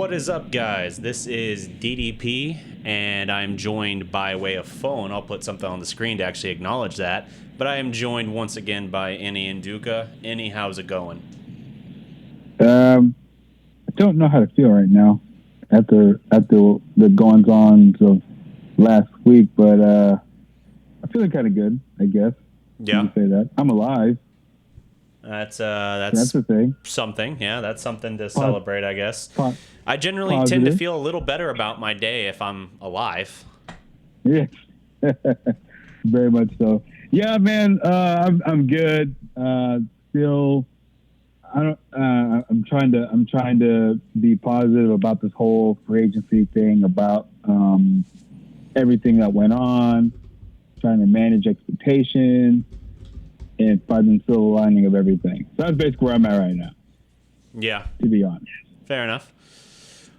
What is up, guys? This is DDP, and I'm joined by way of phone. I'll put something on the screen to actually acknowledge that. But I am joined once again by Any and Duca. Any, how's it going? I don't know how to feel right now after the goings-ons of last week, but I'm feeling kind of good, I guess. Yeah. You can say that. I'm alive. That's the thing. something. Yeah, that's something to celebrate, I guess. Po- I generally tend to feel a little better about my day if I'm alive. Yeah, very much so. Yeah, man, I'm good. Still, I don't. I'm trying to be positive about this whole free agency thing, about everything that went on. Trying to manage expectations and finding the silver lining of everything. So that's basically where I'm at right now. Yeah. To be honest. Fair enough.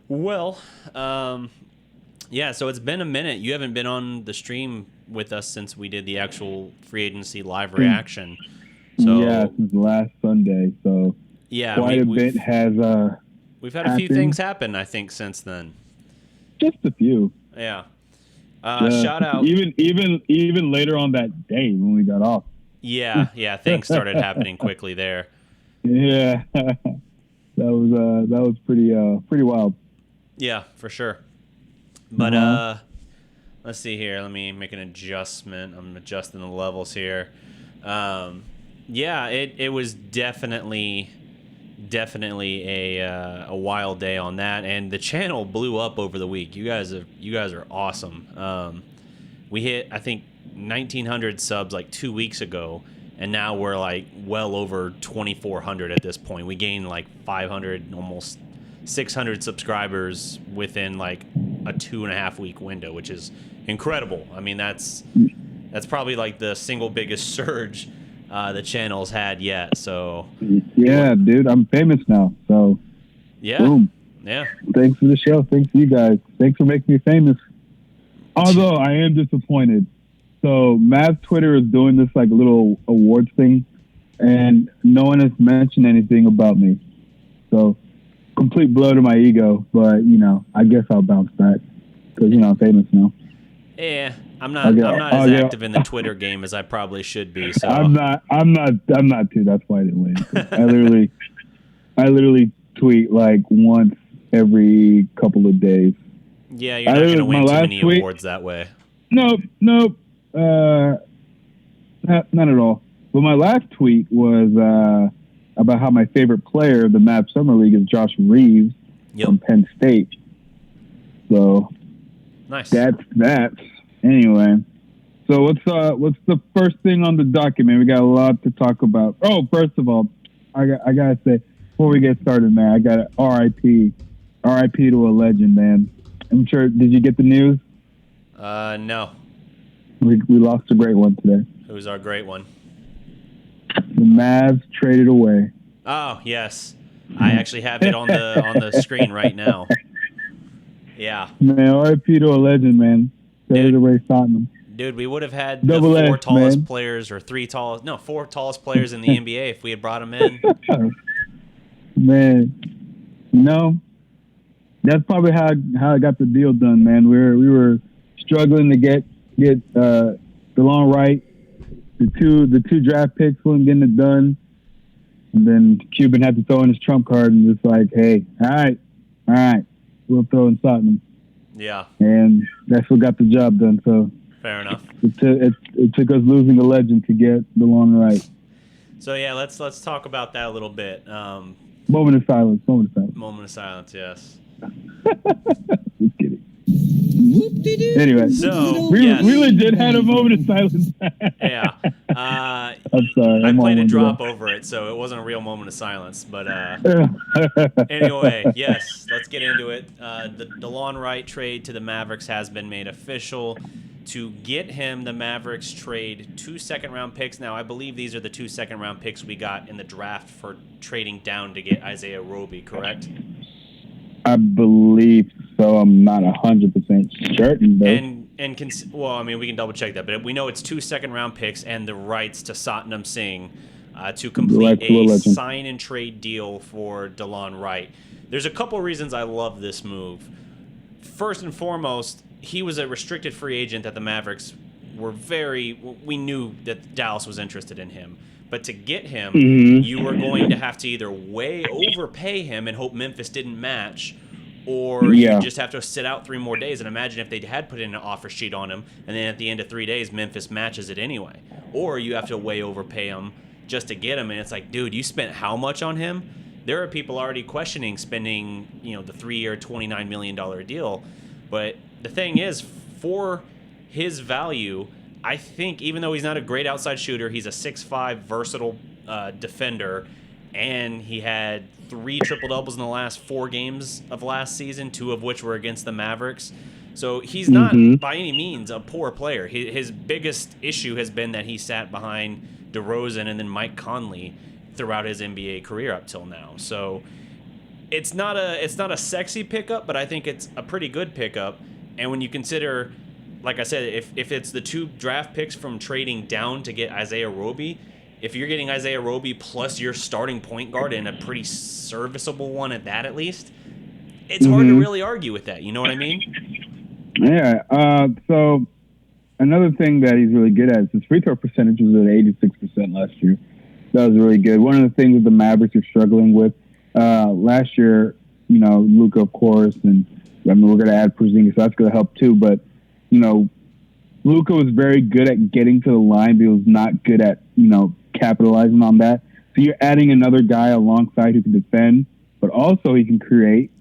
Well, yeah, so it's been a minute. You haven't been on the stream with us since we did the actual free agency live reaction. So yeah, since last Sunday. So yeah, quite a bit has we've had a few things happen, I think, since then. Just a few. Yeah. Shout out. Even later on that day when we got off. Yeah, things started happening quickly there. Yeah, that was pretty wild. Yeah, for sure. But let's see here. Let me make an adjustment. I'm adjusting the levels here. Yeah, it was definitely a wild day on that, and the channel blew up over the week. You guys are awesome. We hit, I think, 1,900 subs like 2 weeks ago, and now we're like well over 2,400 at this point. We gained like 500, almost 600 subscribers within like a 2.5 week window, which is incredible. I mean, that's probably like the single biggest surge the channel's had yet. So yeah, dude, I'm famous now. So yeah, boom. Yeah. Thanks for the show. Thanks to you guys. Thanks for making me famous. Although I am disappointed. So Mavs Twitter is doing this like little awards thing, and no one has mentioned anything about me. So complete blow to my ego, but I guess I'll bounce back because I'm famous now. Yeah, I'm not as active in the Twitter game as I probably should be. So I'm not too. That's why I didn't win. I literally tweet like once every couple of days. Yeah, you're not going to win too many awards that way. Nope. Not at all. But my last tweet was about how my favorite player of the Mavs Summer League is Josh Reeves from Penn State. So nice. That's that. Anyway, so what's the first thing on the document? We got a lot to talk about. Oh, first of all, I gotta say before we get started, man, I got RIP to a legend, man. I'm sure. Did you get the news? No. We lost a great one today. Who's our great one? The Mavs traded away. Oh yes, I actually have it on the screen right now. Yeah. Man, RIP to a legend, man. Traded away Tottenham. Dude, we would have had the four tallest players or four tallest players in the NBA if we had brought them in. Man, that's probably how I got the deal done, man. We were struggling to get DeLon Wright. The two draft picks weren't getting it done, and then Cuban had to throw in his trump card and just like, hey, all right, we'll throw in Tottenham. Yeah, and that's what got the job done. So fair enough. It took us losing a legend to get DeLon Wright. So yeah, let's talk about that a little bit. Moment of silence. Moment of silence. Yes. Just kidding. Anyway, so we legit had a moment of silence. Yeah. I'm sorry. I played a drop over it, so it wasn't a real moment of silence. But anyway, yes, let's get into it. The DeLon Wright trade to the Mavericks has been made official. To get him, the Mavericks trade 2 second-round picks. Now, I believe these are the 2 second-round picks we got in the draft for trading down to get Isaiah Roby, correct? I believe so. I'm not 100% certain, though. Well, I mean, we can double check that, but we know it's 2 second-round picks and the rights to Satnam Singh to complete a sign and trade deal for DeLon Wright. There's a couple reasons I love this move. First and foremost, he was a restricted free agent that the Mavericks we knew that Dallas was interested in him. But to get him, you were going to have to either way overpay him and hope Memphis didn't match, or you just have to sit out 3 more days. And imagine if they had put in an offer sheet on him, and then at the end of 3 days, Memphis matches it anyway. Or you have to way overpay him just to get him, and it's like, dude, you spent how much on him? There are people already questioning spending, the 3-year, $29 million deal. But the thing is, for his value, I think even though he's not a great outside shooter, he's a 6'5", versatile defender, and he had 3 triple-doubles in the last 4 games of last season, 2 of which were against the Mavericks. So he's not by any means a poor player. His biggest issue has been that he sat behind DeRozan and then Mike Conley throughout his NBA career up till now. So it's not a sexy pickup, but I think it's a pretty good pickup. And when you consider, like I said, if it's the 2 draft picks from trading down to get Isaiah Roby, if you're getting Isaiah Roby plus your starting point guard and a pretty serviceable one at least, it's hard to really argue with that. You know what I mean? Yeah. So another thing that he's really good at is his free throw percentage was at 86% last year. That was really good. One of the things that the Mavericks are struggling with last year, Luka, of course, and we're going to add Porzingis, so that's going to help too. But Luka was very good at getting to the line, but he was not good at capitalizing on that. So you're adding another guy alongside who can defend, but also he can create.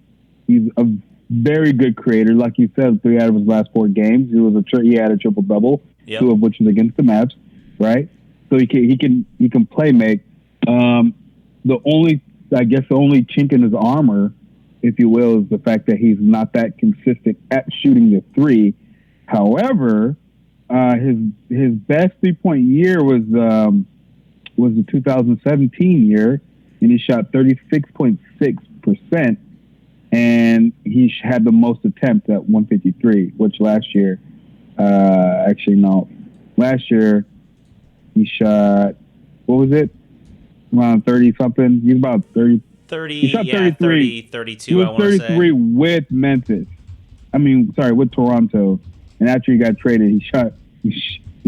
He's a very good creator, like you said. 3 out of his last 4 games, he had a triple double, 2 of which was against the Mavs, right? So he can play make. The only chink in his armor, if you will, is the fact that he's not that consistent at shooting the 3. However, his best 3-point year was the 2017 year, and he shot 36.6%, and he had the most attempts at 153, which last year, last year he shot, what was it? Around 30 something. He's about 30. 30, he shot 33. 32, he was I want to say. 33 with Memphis. With Toronto. And after he got traded, he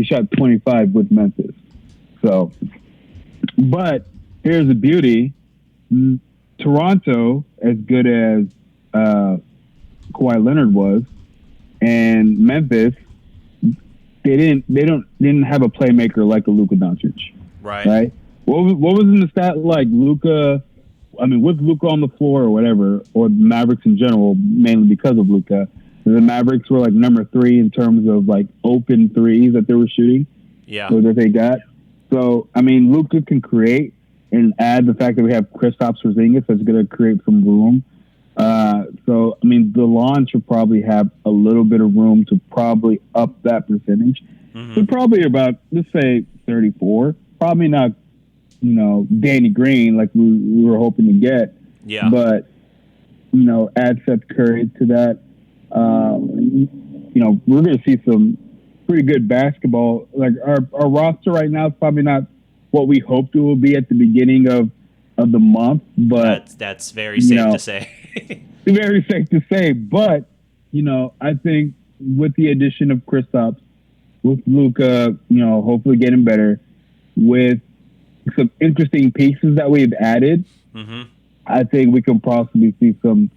shot 25 with Memphis. So, but here's the beauty: Toronto, as good as Kawhi Leonard was, and Memphis, they didn't have a playmaker like a Luka Doncic. Right. What was in the stat like Luka? With Luka on the floor or whatever, or the Mavericks in general, mainly because of Luka. The Mavericks were like number 3 in terms of like open threes that they were shooting. Yeah. Or that they got. So, Luka can create, and add the fact that we have Kristaps Porzingis that's going to create some room. DeLon should probably have a little bit of room to probably up that percentage. So probably about, let's say 34. Probably not, Danny Green like we were hoping to get. Yeah. But, add Seth Curry to that. We're going to see some pretty good basketball. Like our roster right now is probably not what we hoped it will be at the beginning of the month, but that's very safe to say. Very safe to say. But I think with the addition of Kristaps, with Luka, hopefully getting better, with some interesting pieces that we've added, I think we can possibly see some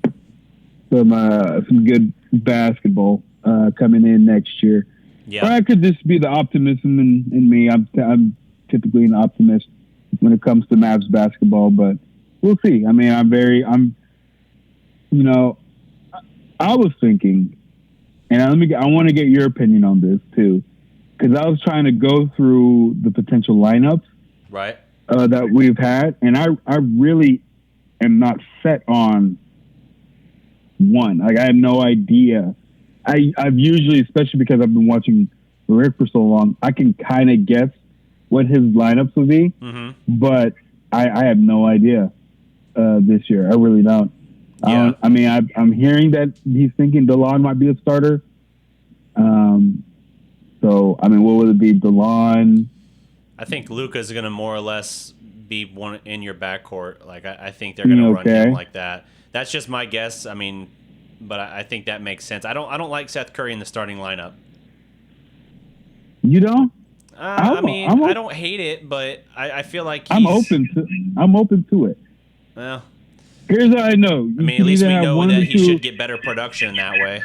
good basketball coming in next year. Yeah. Or that could just be the optimism in me. I'm typically an optimist when it comes to Mavs basketball, but we'll see. I was thinking, and I want to get your opinion on this too, because I was trying to go through the potential lineups that we've had, and I really am not set on one. Like, I have no idea. I've usually, especially because I've been watching Rick for so long, I can kind of guess what his lineups will be, but I have no idea this year. I really don't. Yeah. I'm hearing that he's thinking DeLon might be a starter. What would it be? DeLon? I think Luka's going to more or less be one in your backcourt. Like, I think they're going to run him like that. That's just my guess. I mean, but I think that makes sense. I don't like Seth Curry in the starting lineup. You don't? I mean, I don't hate it, but I feel like I'm open to it. Well, here's how I know. I mean, at least we know that he should get better production that way.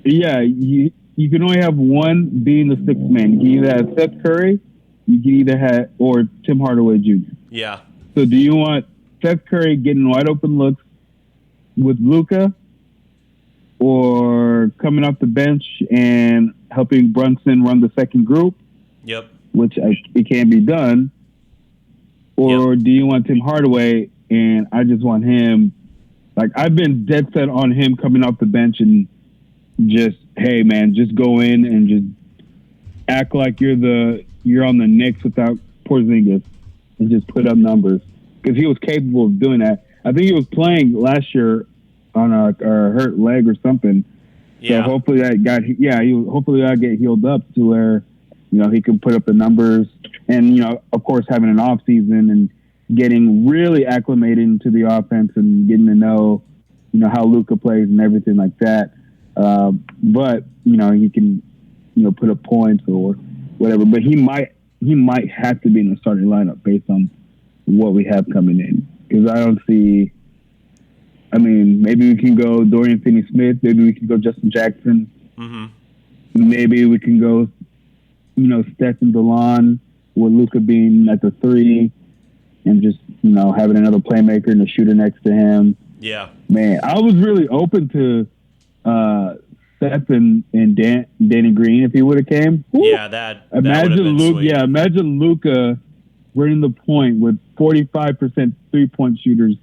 Yeah, you can only have one being the sixth man. You can either have Seth Curry, you can either have or Tim Hardaway Jr. Yeah. So do you want Seth Curry getting wide open looks with Luka, or coming off the bench and helping Brunson run the second group? Yep. Which it can be done. Or do you want Tim Hardaway and I just want him? Like, I've been dead set on him coming off the bench and just, hey man, just go in and just act like you're on the Knicks without Porzingis and just put up numbers, because he was capable of doing that. I think he was playing last year on a hurt leg or something. Yeah. So hopefully hopefully that get healed up to where, he can put up the numbers, and of course having an off season and getting really acclimated into the offense and getting to know how Luka plays and everything like that. But he can put up points or whatever. But he might have to be in the starting lineup based on what we have coming in, because I don't see. I mean, maybe we can go Dorian Finney-Smith. Maybe we can go Justin Jackson. Mm-hmm. Maybe we can go, Stephen Delon with Luka being at the 3 and just, having another playmaker and a shooter next to him. Yeah. Man, I was really open to Steph and Danny Green if he would have came. Woo! Yeah, that imagine Luka. Yeah, imagine Luka running the point with 45% 3-point shooters,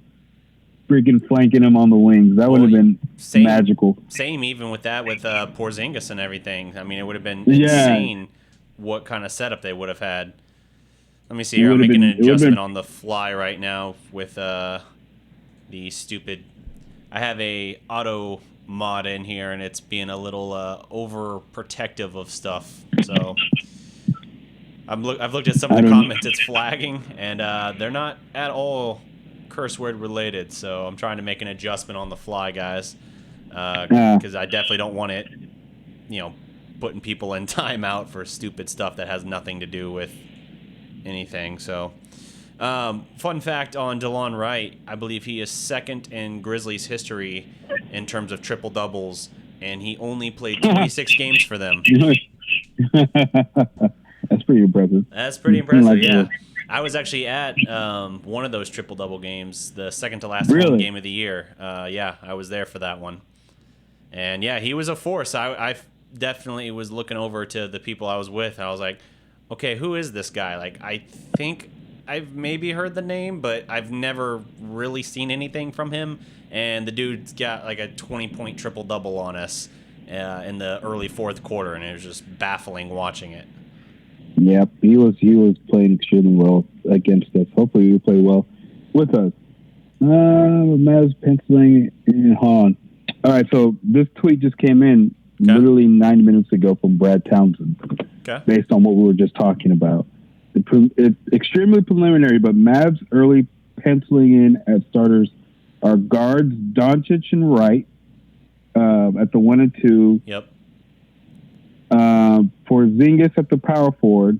freaking flanking him on the wings. That would have been magical. Same even with that, with Porzingis and everything. I mean, it would have been insane what kind of setup they would have had. Let me see here. I'm making an adjustment on the fly right now with the stupid. I have a auto mod in here, and it's being a little overprotective of stuff. So I've looked at some of the comments it's flagging, and they're not at all curse word related. So I'm trying to make an adjustment on the fly, guys, because I definitely don't want it, putting people in timeout for stupid stuff that has nothing to do with anything. So fun fact on DeLon Wright, I believe he is second in Grizzlies history in terms of triple doubles, and he only played 26 games for them. That's pretty impressive. That's pretty impressive. Yeah, I was actually at one of those triple double games, the second to last home game of the year. Yeah, I was there for that one, and yeah, he was a force. I definitely was looking over to the people I was with. I was like, okay, who is this guy? Like, I think I've maybe heard the name, but I've never really seen anything from him. And the dude's got like a 20-point triple-double on us in the early fourth quarter, and it was just baffling watching it. Yep, he was playing extremely well against us. Hopefully he'll play well with us. Mavs penciling in Han. All right, so this tweet just came in literally 9 minutes ago from Brad Townsend, based on what we were just talking about. It's extremely preliminary, but Mavs early penciling in as starters are guards Doncic and Wright at the 1 and 2. Yep. Porzingis at the power forward,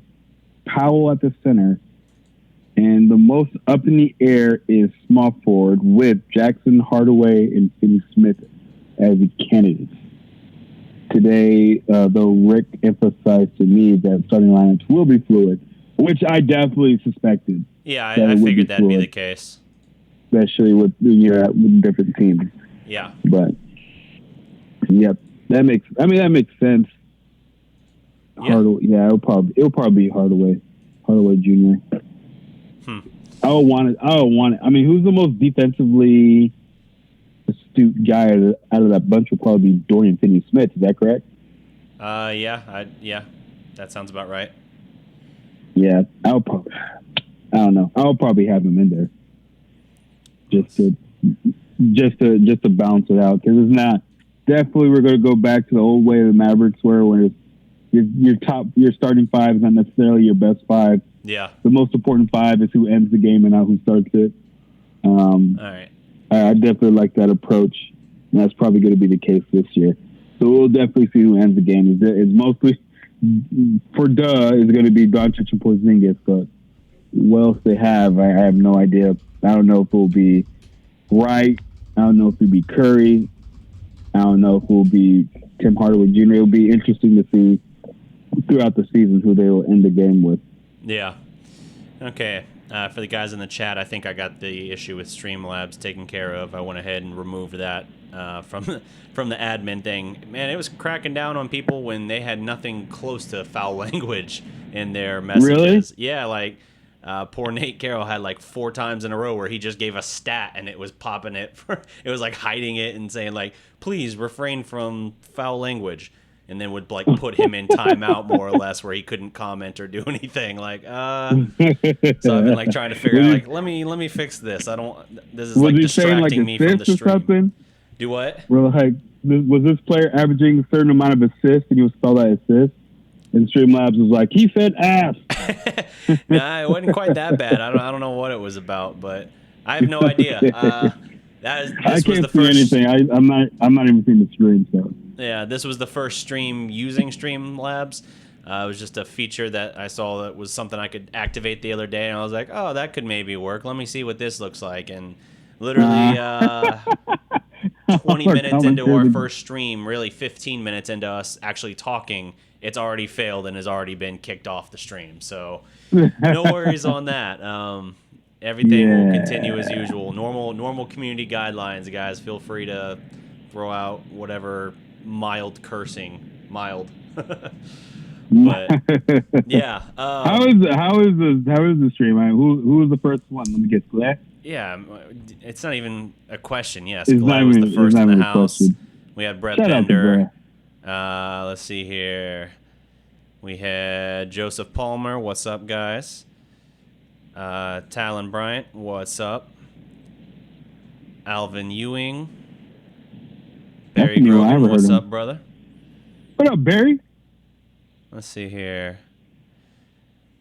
Powell at the center, and the most up in the air is small forward with Jackson, Hardaway, and Finney-Smith as the candidates. Today, though, Rick emphasized to me that starting lineups will be fluid, which I definitely suspected. Yeah, I figured that'd be the case. Especially with different teams. Yeah. But, yep, that makes sense. Yeah. Hardaway, it'll probably be Hardaway Jr. I don't want it. I mean, who's the most defensively astute guy out of that bunch will probably be Dorian Finney-Smith. Is that correct? Yeah, that sounds about right. Yeah, I don't know. I'll probably have him in there just to balance it out, because it's not. Definitely, we're going to go back to the old way the Mavericks were, where your starting 5 is not necessarily your best 5. Yeah. The most important 5 is who ends the game and not who starts it. All right. I definitely like that approach, and that's probably going to be the case this year. So we'll definitely see who ends the game. It's mostly for is going to be Doncic and Porzingis, but what else they have, I have no idea. I don't know if it will be Wright. I don't know if it'll be Curry. I don't know if it will be Tim Hardaway Jr. It'll be interesting to see throughout the season who they will end the game with. Yeah. Okay. For the guys in the chat, I think I got the issue with Streamlabs taken care of. I went ahead and removed that from the admin thing. Man, it was cracking down on people when they had nothing close to foul language in their messages. Really? Yeah, like poor Nate Carroll had like 4 times in a row where he just gave a stat and it was popping it. It was like hiding it and saying like, please refrain from foul language. And then would like put him in timeout more or less, where he couldn't comment or do anything. Like, so I've been like trying to figure out like, let me fix this. This is like distracting me from the stream. Something? Do what? Well, like, was this player averaging a certain amount of assists, and you would spell that assist? And Streamlabs was like, he said ass. Nah, it wasn't quite that bad. I don't know what it was about, but I have no idea. I can't see anything. I'm not even seeing the stream, so. Yeah, this was the first stream using Streamlabs. It was just a feature that I saw that was something I could activate the other day, and I was like, oh, that could maybe work. Let me see what this looks like. And literally 20 minutes into our first stream, really 15 minutes into us actually talking, it's already failed and has already been kicked off the stream. So no worries on that. Everything will continue as usual. Normal community guidelines, guys. Feel free to throw out whatever mild cursing, but yeah. How is the stream? Who was the first one? Let me guess. Glare? Yeah, it's not even a question. Yes, Glare was the first in the house. Question. We had Brett Bender. Let's see here. We had Joseph Palmer. What's up, guys? Talon Bryant. What's up? Alvin Ewing. Barry Grogan, what's up, brother? What up, Barry? Let's see here.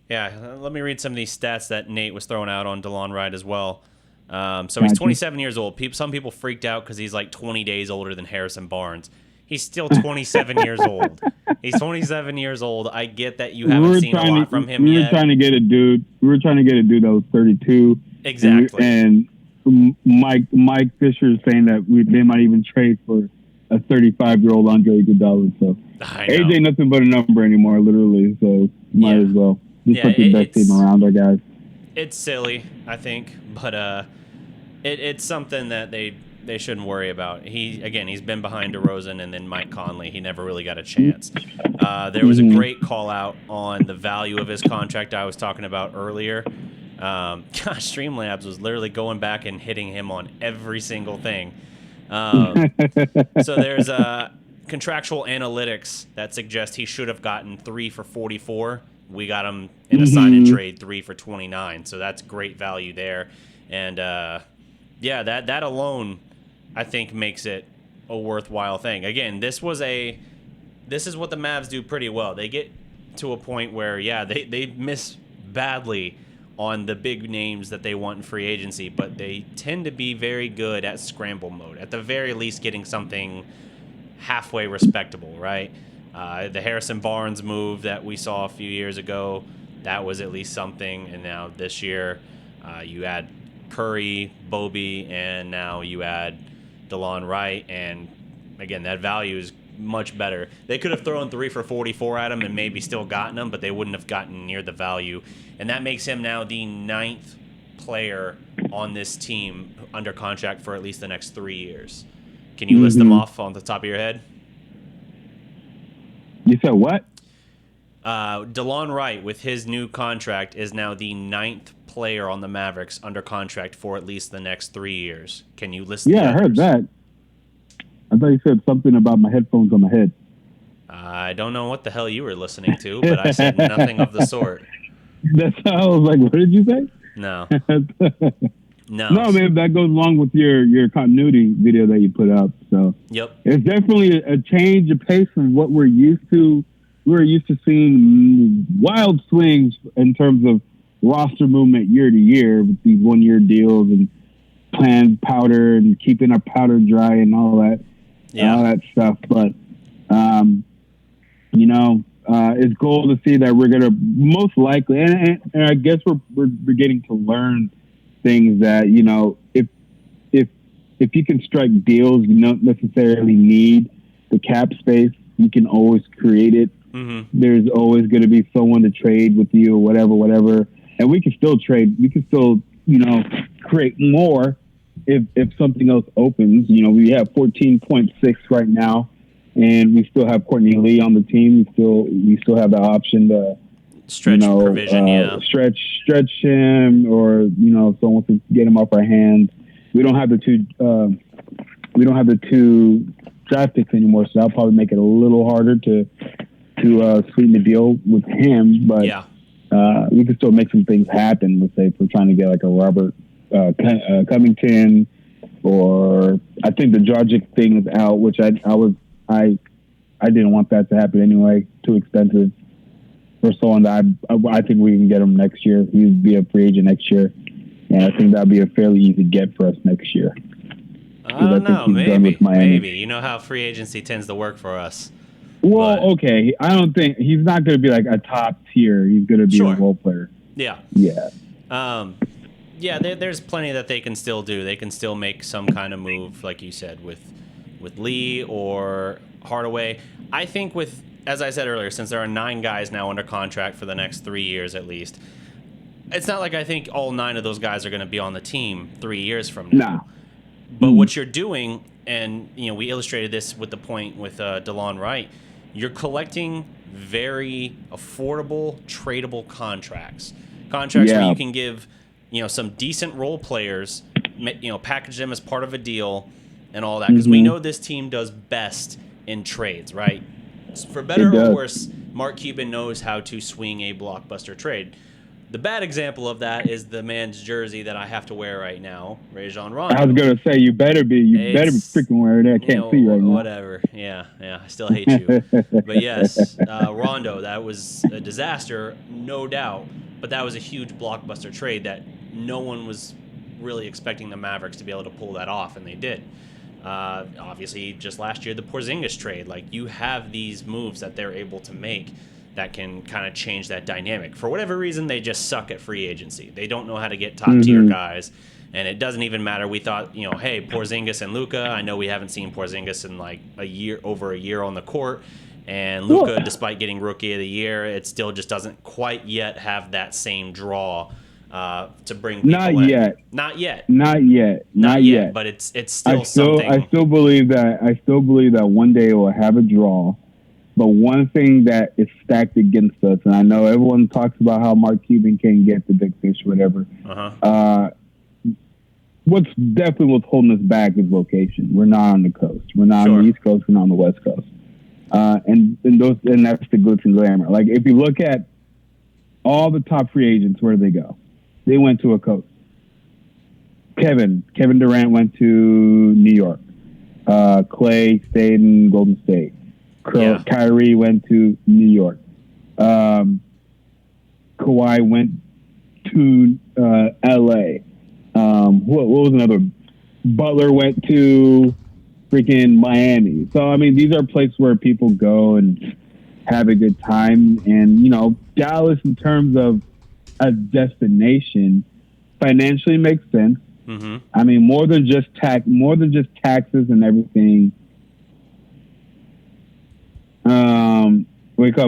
Yeah, let me read some of these stats that Nate was throwing out on DeLon Wright as well. So he's 27 years old. Some people freaked out because he's like 20 days older than Harrison Barnes. He's still 27 years old. He's 27 years old. I get that you haven't seen a lot from him yet. We were trying to get a dude that was 32. Exactly. And Mike Fisher is saying that they might even trade for a 35-year-old Andre Iguodala. So AJ nothing but a number anymore, literally. So might as well just put the best team around our guys. It's silly, I think, but it's something that they shouldn't worry about. He's been behind DeRozan and then Mike Conley. He never really got a chance. There was a great call out on the value of his contract I was talking about earlier. Streamlabs was literally going back and hitting him on every single thing. So there's contractual analytics that suggest he should have gotten 3 for $44. We got him in a sign and trade 3 for $29. So that's great value there. And that alone, I think, makes it a worthwhile thing. Again, this is what the Mavs do pretty well. They get to a point where they miss badly on the big names that they want in free agency, but they tend to be very good at scramble mode. At the very least, getting something halfway respectable, right? The Harrison Barnes move that we saw a few years ago, that was at least something. And now this year, you add Curry, Bobby, and now you add DeLon Wright. And again, that value is much better. They could have thrown 3 for $44 at him and maybe still gotten him, but they wouldn't have gotten near the value. And that makes him now the 9th player on this team under contract for at least the next 3 years. Can you list them off on the top of your head? You said what? DeLon Wright, with his new contract, is now the 9th player on the Mavericks under contract for at least the next 3 years. Can you list the others? I heard that. I thought you said something about my headphones on my head. I don't know what the hell you were listening to, but I said nothing of the sort. That's how I was like, what did you say? No. No, man, that goes along with your continuity video that you put up. So yep, it's definitely a change of pace from what we're used to. We're used to seeing wild swings in terms of roster movement year to year with these 1-year deals and plan powder and keeping our powder dry and all that stuff. But it's cool to see that we're gonna most likely, and I guess we're beginning to learn things that if you can strike deals, you don't necessarily need the cap space. You can always create it. Mm-hmm. There's always going to be someone to trade with you or whatever. And we can still trade. We can still, create more if something else opens. We have 14.6 right now, and we still have Courtney Lee on the team. We still have the option to stretch provision, stretch him, or if someone wants to get him off our hands. We don't have the two draft picks anymore, so that'll probably make it a little harder to sweeten the deal with him. But we can still make some things happen. Let's say if we're trying to get like a Robert Covington, or I think the Dragic thing is out, which I didn't want that to happen anyway. Too expensive for someone that I think we can get him next year. He'd be a free agent next year, and I think that'd be a fairly easy get for us next year. I don't know, maybe. You know how free agency tends to work for us. Well, okay. I don't think he's not going to be like a top tier. He's going to be a role player. Yeah. Yeah. There's plenty that they can still do. They can still make some kind of move, like you said, with Lee or Hardaway. I think as I said earlier, since there are 9 guys now under contract for the next 3 years at least, it's not like I think all 9 of those guys are going to be on the team 3 years from now. No. But what you're doing, and we illustrated this with the point with DeLon Wright, you're collecting very affordable, tradable contracts where you can give some decent role players, package them as part of a deal and all that, because we know this team does best in trades, right? For better or worse, Mark Cuban knows how to swing a blockbuster trade. The bad example of that is the man's jersey that I have to wear right now, Rajon Rondo. I was gonna say you better be freaking wearing it. I can't see right now. Whatever. Yeah. I still hate you. But yes, Rondo, that was a disaster, no doubt. But that was a huge blockbuster trade that no one was really expecting the Mavericks to be able to pull that off, and they did. Obviously, just last year, the Porzingis trade. Like, you have these moves that they're able to make that can kind of change that dynamic. For whatever reason, they just suck at free agency. They don't know how to get top-tier guys, and it doesn't even matter. We thought, hey, Porzingis and Luka. I know we haven't seen Porzingis in like over a year on the court, and Luka, despite getting Rookie of the Year, it still just doesn't quite yet have that same draw to bring people in. Not yet. But it's still something. I still believe that one day it will have a draw. But one thing that is stacked against us, and I know everyone talks about how Mark Cuban can get the big fish or whatever. What's holding us back is location. We're not on the coast. We're not on the East Coast. We're not on the West Coast. And that's the glitz and glamour. Like, if you look at all the top free agents, where did they go? They went to a coast. Kevin Durant went to New York. Clay stayed in Golden State. Kyrie went to New York. Kawhi went to L.A. What was another? Butler went to freaking Miami. So, I mean, these are places where people go and have a good time. And, Dallas, in terms of a destination, financially makes sense. Mm-hmm. I mean, more than just taxes and everything.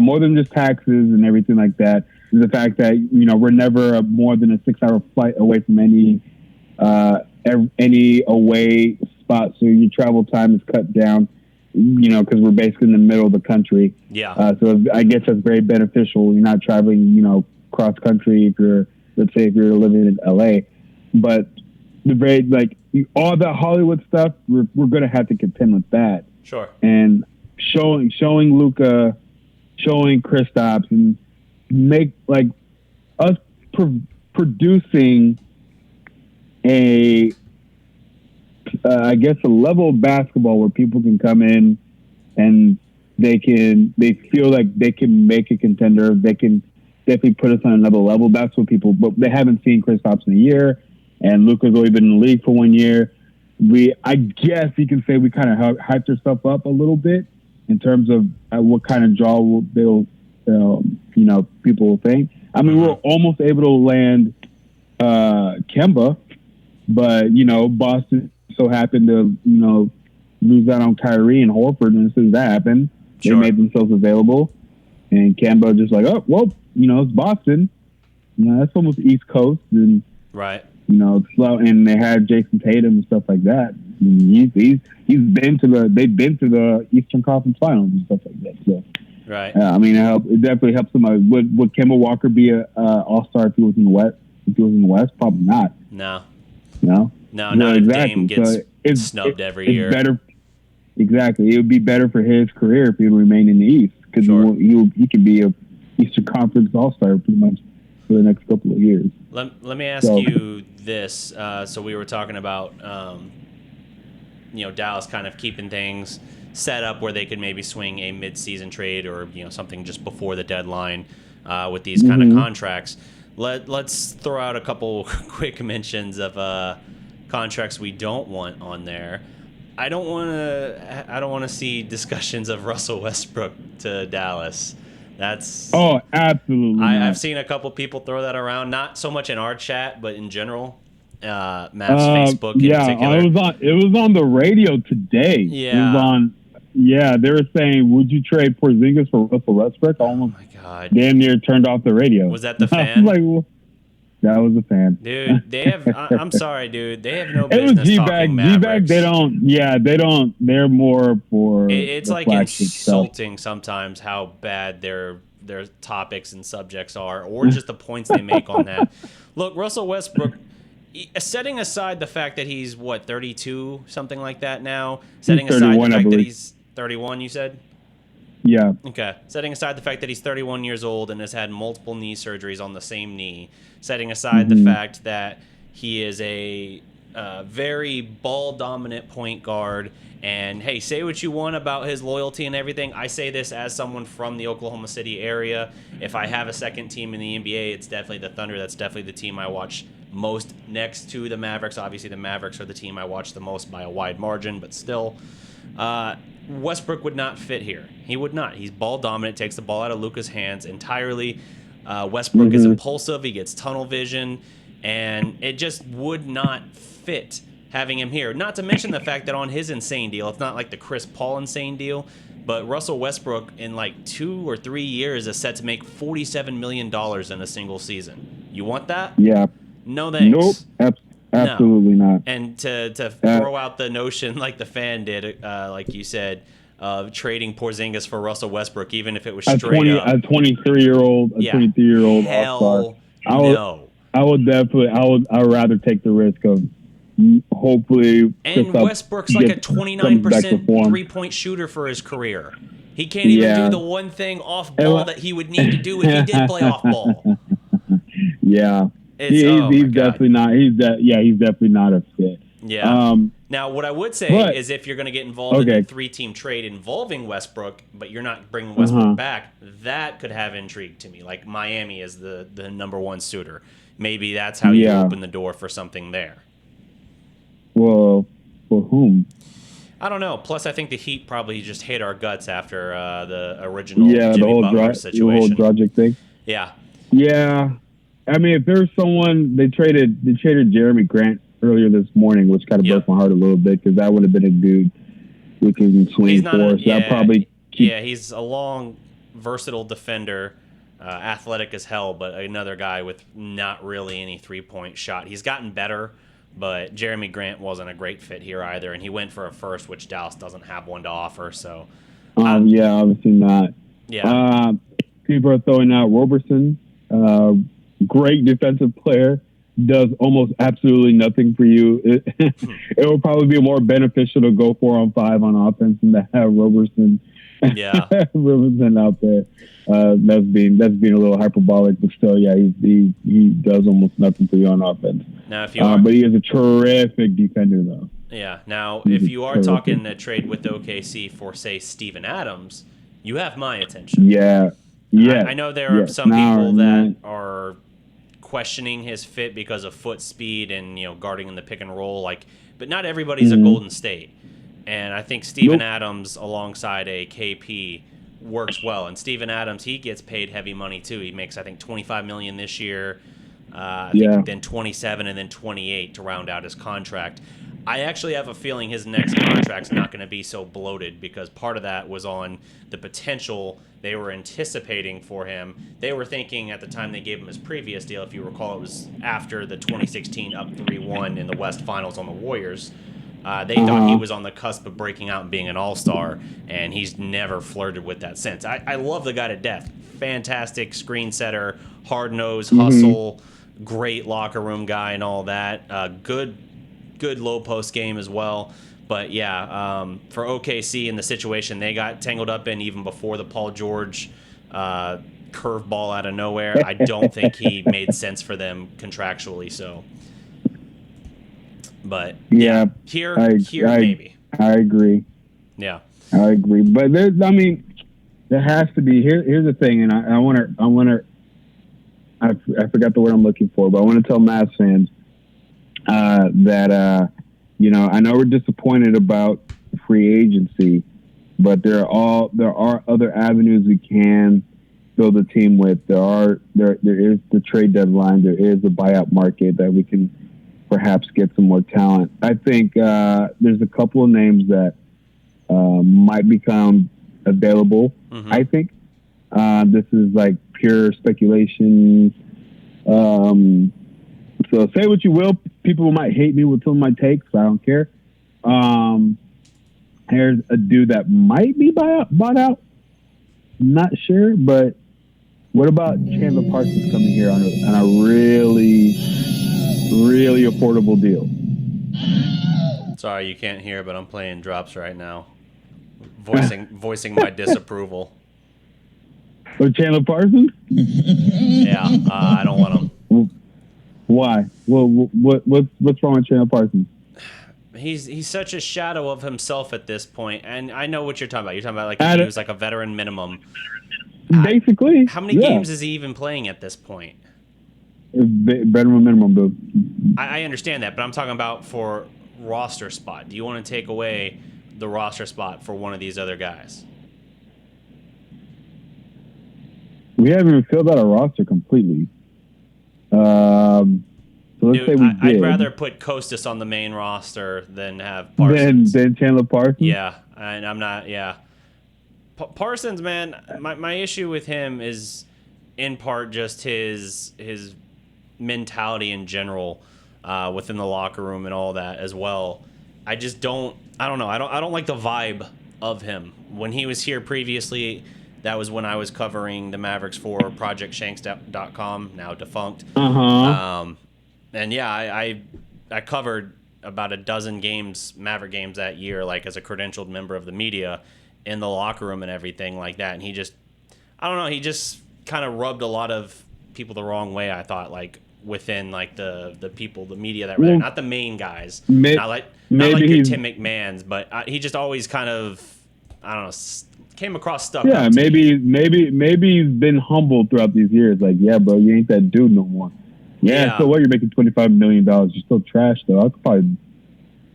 More than just taxes and everything like that is the fact that we're never more than a 6-hour flight away from any away spot, so your travel time is cut down. Because we're basically in the middle of the country. So I guess that's very beneficial. You're not traveling, cross country if you're living in LA. But all the Hollywood stuff, we're gonna have to contend with that. Sure. And showing Luka, showing Kristaps, and make us producing a level of basketball where people can come in and they feel like they can make a contender. They can definitely put us on another level. That's what but they haven't seen Kristaps in a year, and Luka's only been in the league for 1 year. I guess you can say we kind of hyped ourselves up a little bit in terms of what kind of draw people will think. I mean, we're almost able to land Kemba, but Boston so happened to lose out on Kyrie and Horford, and as soon as that happened, Sure. they made themselves available, and Kemba just like, oh well, it's Boston, that's almost East Coast, and Right. slow, and they had Jason Tatum and stuff like that. They've been to the Eastern Conference Finals and stuff like that. So, Right. I mean, it definitely helps them. Would Kemba Walker be a All-Star if he was in the West? If he was in the West, probably not. No. No, Not if Dame gets So it's snubbed every year. Better, exactly. It would be better for his career if he would remain in the East, because Sure. he can be a Eastern Conference All-Star pretty much for the next couple of years. Let me ask you this. So we were talking about, Dallas kind of keeping things set up where they could maybe swing a mid-season trade or something just before the deadline with these kind of contracts. Let's throw out a couple quick mentions of contracts we don't want on there. I don't want to see discussions of Russell Westbrook to Dallas. That's Absolutely. I've seen a couple people throw that around, not so much in our chat, but in general. Matt's Facebook in particular. It was on the radio today. Yeah. It was on. Yeah, they were saying, "Would you trade Porzingis for Russell Westbrook?" I almost damn near turned off the radio. Was that the fan? Well, that was the fan. Dude, they have. I'm sorry, dude. They have no It was business G-Bag. talking Mavericks. G-Bag, they don't. Yeah, they don't. They're more for. It's the like flagship stuff. insulting sometimes how bad their topics and subjects are, or just the points they make on that. Look, Russell Westbrook, setting aside the fact that he's 32, something like that now. Setting aside the fact that he's 31, you said. Yeah. Okay. Setting aside the fact that he's 31 years old and has had multiple knee surgeries on the same knee. Setting aside the fact that he is a very ball-dominant point guard. And, hey, say what you want about his loyalty and everything. I say this as someone from the Oklahoma City area. If I have a second team in the NBA, it's definitely the Thunder. That's definitely the team I watch most next to the Mavericks. Obviously, the Mavericks are the team I watch the most by a wide margin, but still. Westbrook would not fit here. He would not. He's ball dominant, takes the ball out of Luka's hands entirely. Westbrook is impulsive. He gets tunnel vision, and it just would not fit having him here. Not to mention the fact that on his insane deal, it's not like the Chris Paul insane deal, but Russell Westbrook in like 2 or 3 years is set to make $47 million in a single season. You want that? Yeah. No thanks. Nope. Absolutely not. And to throw out the notion like the fan did, like you said, of trading Porzingis for Russell Westbrook, even if it was straight up. A 23-year-old All-Star. No. I would rather take the risk of hopefully. And Westbrook's like a 29% three-point shooter for his career. He can't even do the one thing off ball that he would need to do if he did play off ball. Yeah. He's definitely not. He's definitely not a fit. Yeah. Now, what I would say is if you're going to get involved in a 3-team trade involving Westbrook, but you're not bringing Westbrook back, that could have intrigue to me. Like Miami is the number one suitor. Maybe that's how you open the door for something there. Well, for whom? I don't know. Plus, I think the Heat probably just hate our guts after the original Jimmy Butler situation. The whole Dragic thing. Yeah. Yeah. I mean, if there's someone they traded Jeremy Grant earlier this morning, which kind of broke my heart a little bit because that would have been a dude we can swing for. He's a long, versatile defender, athletic as hell, but another guy with not really any 3-point shot. He's gotten better, but Jeremy Grant wasn't a great fit here either, and he went for a first, which Dallas doesn't have one to offer. So, obviously not. Yeah. People are throwing out Roberson. Great defensive player, does almost absolutely nothing for you. It will probably be more beneficial to go 4-on-5 on offense than to have Roberson. Yeah, Roberson out there. That's being a little hyperbolic, but still, he does almost nothing for you on offense. Now, if you but he is a terrific defender, though. Yeah. Now, if you are talking a trade with OKC for, say, Steven Adams, you have my attention. Yeah. Yeah. I know there are some people that are questioning his fit because of foot speed and guarding in the pick and roll. But not everybody's a Golden State, and I think Steven Adams alongside a KP works well. And Steven Adams, he gets paid heavy money too. He makes I think $25 million this year. I think then 27 and then 28 to round out his contract. I actually have a feeling his next contract's not going to be so bloated because part of that was on the potential they were anticipating for him. They were thinking at the time they gave him his previous deal, if you recall, it was after the 2016 up 3-1 in the West Finals on the Warriors. They thought he was on the cusp of breaking out and being an all-star, and he's never flirted with that since. I love the guy to death. Fantastic screen setter, hard-nosed, hustle, great locker room guy and all that. Good low post game as well. But yeah, for OKC in the situation they got tangled up in even before the Paul George curveball out of nowhere, I don't think he made sense for them contractually. So, but here maybe. I agree. Yeah, I agree. But there has to be. Here's the thing, and I forgot the word I'm looking for, but I want to tell Mavs fans that I know we're disappointed about free agency, but there are other avenues we can build a team with. There is the trade deadline. There is the buyout market that we can perhaps get some more talent. I think there's a couple of names that might become available. I think this is like pure speculation. So say what you will. People might hate me with some of my takes. I don't care. Here's a dude that might be bought out. Not sure, but what about Chandler Parsons coming here on a really, really affordable deal? Sorry, you can't hear, but I'm playing drops right now, voicing my disapproval. With Chandler Parsons? Yeah, I don't want him. Why? Well, what's wrong with Chandler Parsons? He's such a shadow of himself at this point, and I know what you're talking about. You're talking about like if he was like a veteran minimum. Basically, how many games is he even playing at this point? Veteran minimum, boo. I understand that, but I'm talking about for roster spot. Do you want to take away the roster spot for one of these other guys? We haven't even filled out a roster completely. So let's say we did. I'd rather put Kostas on the main roster than have Parsons. Than Chandler Parsons? Yeah, and I'm not, yeah. Parsons, man, my issue with him is in part just his mentality in general within the locker room and all that as well. I don't know. I don't like the vibe of him. When he was here previously, that was when I was covering the Mavericks for ProjectShanks.com, now defunct. And yeah, I covered about a dozen Maverick games that year, like as a credentialed member of the media in the locker room and everything like that. And he just kind of rubbed a lot of people the wrong way, I thought, like within like the people, the media that were there, not the main guys, not like your Tim McMahon's, but he just always kind of, I don't know, came across stuck. Yeah, maybe he's been humbled throughout these years. Like, yeah, bro, you ain't that dude no more. Yeah. So what? You're making $25 million. You're still trash, though. I could probably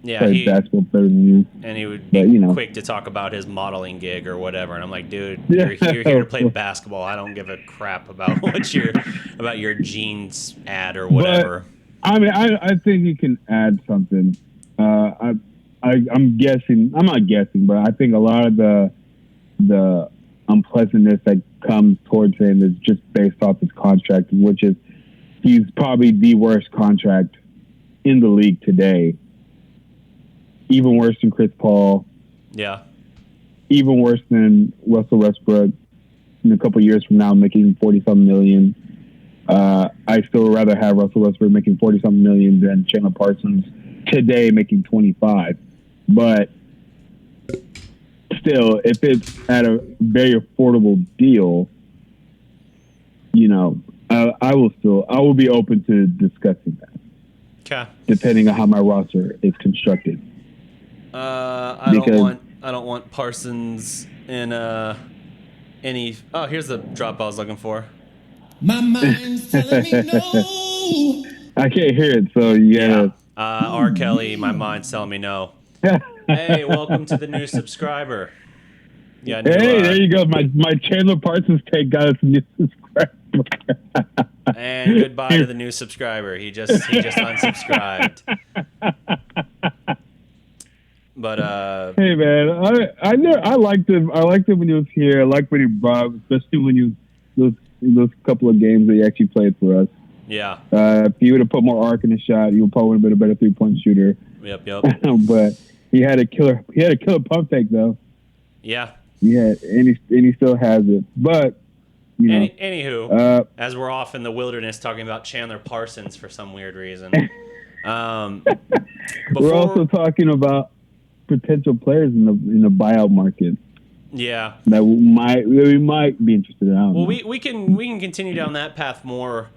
play basketball better than you. And he would be quick to talk about his modeling gig or whatever. And I'm like, dude, you're here to play basketball. I don't give a crap about about your jeans ad or whatever. But, I mean, I think he can add something. I'm guessing. I'm not guessing, but I think a lot of the unpleasantness that comes towards him is just based off his contract, which is he's probably the worst contract in the league today. Even worse than Chris Paul. Yeah. Even worse than Russell Westbrook. In a couple of years from now, making $40-something million. I still would rather have Russell Westbrook making $40-something million than Chandler Parsons today making 25. But still, if it's at a very affordable deal, I will be open to discussing that. Okay. Depending on how my roster is constructed. I don't want Parsons in any. Oh, here's the drop I was looking for. My mind's telling me no. I can't hear it, so you Yeah. gotta. R. Kelly, my mind's telling me no. Hey, welcome to the new subscriber. Yeah, new. Hey, there you go. My Chandler Parsons take got us a new subscriber. And goodbye to the new subscriber. He just unsubscribed. But Hey man, I liked him. I liked him when he was here. I liked when he brought, especially when he was those couple of games that he actually played for us. yeah. If he would have put more arc in the shot, he would probably have been a better 3-point shooter. Yep. But he had a killer pump fake though. Yeah. Yeah, and he still has it. But you know, Anywho, as we're off in the wilderness talking about Chandler Parsons for some weird reason. We're also talking about potential players in the buyout market. Yeah. That we might be interested in. Well, we can continue down that path more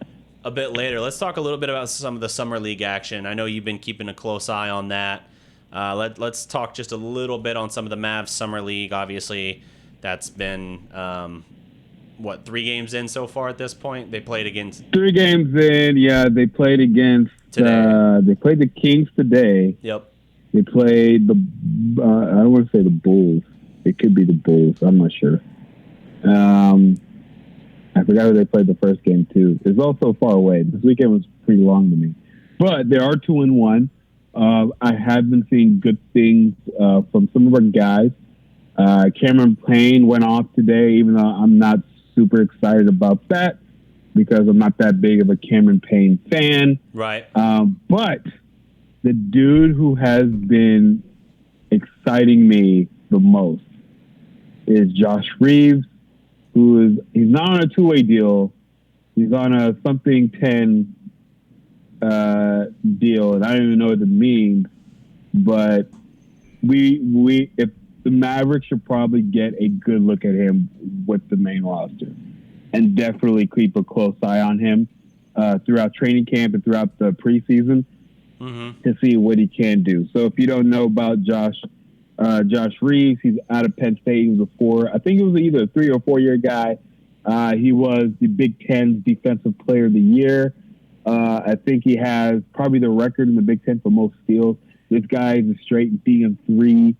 a bit later. Let's talk a little bit about some of the summer league action. I know you've been keeping a close eye on that. Let's talk just a little bit on some of the Mavs summer league. Obviously, that's been 3 games in so far at this point. They played against 3 games in. Yeah, they played against today. They played the Kings today. Yep. They played the I don't want to say the Bulls. It could be the Bulls. I'm not sure. I forgot who they played the first game too. It's also far away. This weekend was pretty long to me, but they are 2-1. I have been seeing good things from some of our guys. Cameron Payne went off today, even though I'm not super excited about that because I'm not that big of a Cameron Payne fan. Right. But the dude who has been exciting me the most is Josh Reeves, he's not on a 2-way deal. He's on a something 10 deal, and I don't even know what it means. But we if the Mavericks should probably get a good look at him with the main roster, and definitely keep a close eye on him throughout training camp and throughout the preseason to see what he can do. So if you don't know about Josh Reeves, he's out of Penn State. He was I think he was either a 3 or 4 year guy. He was the Big Ten's Defensive Player of the Year. I think he has probably the record in the Big Ten for most steals. This guy is a straight DM3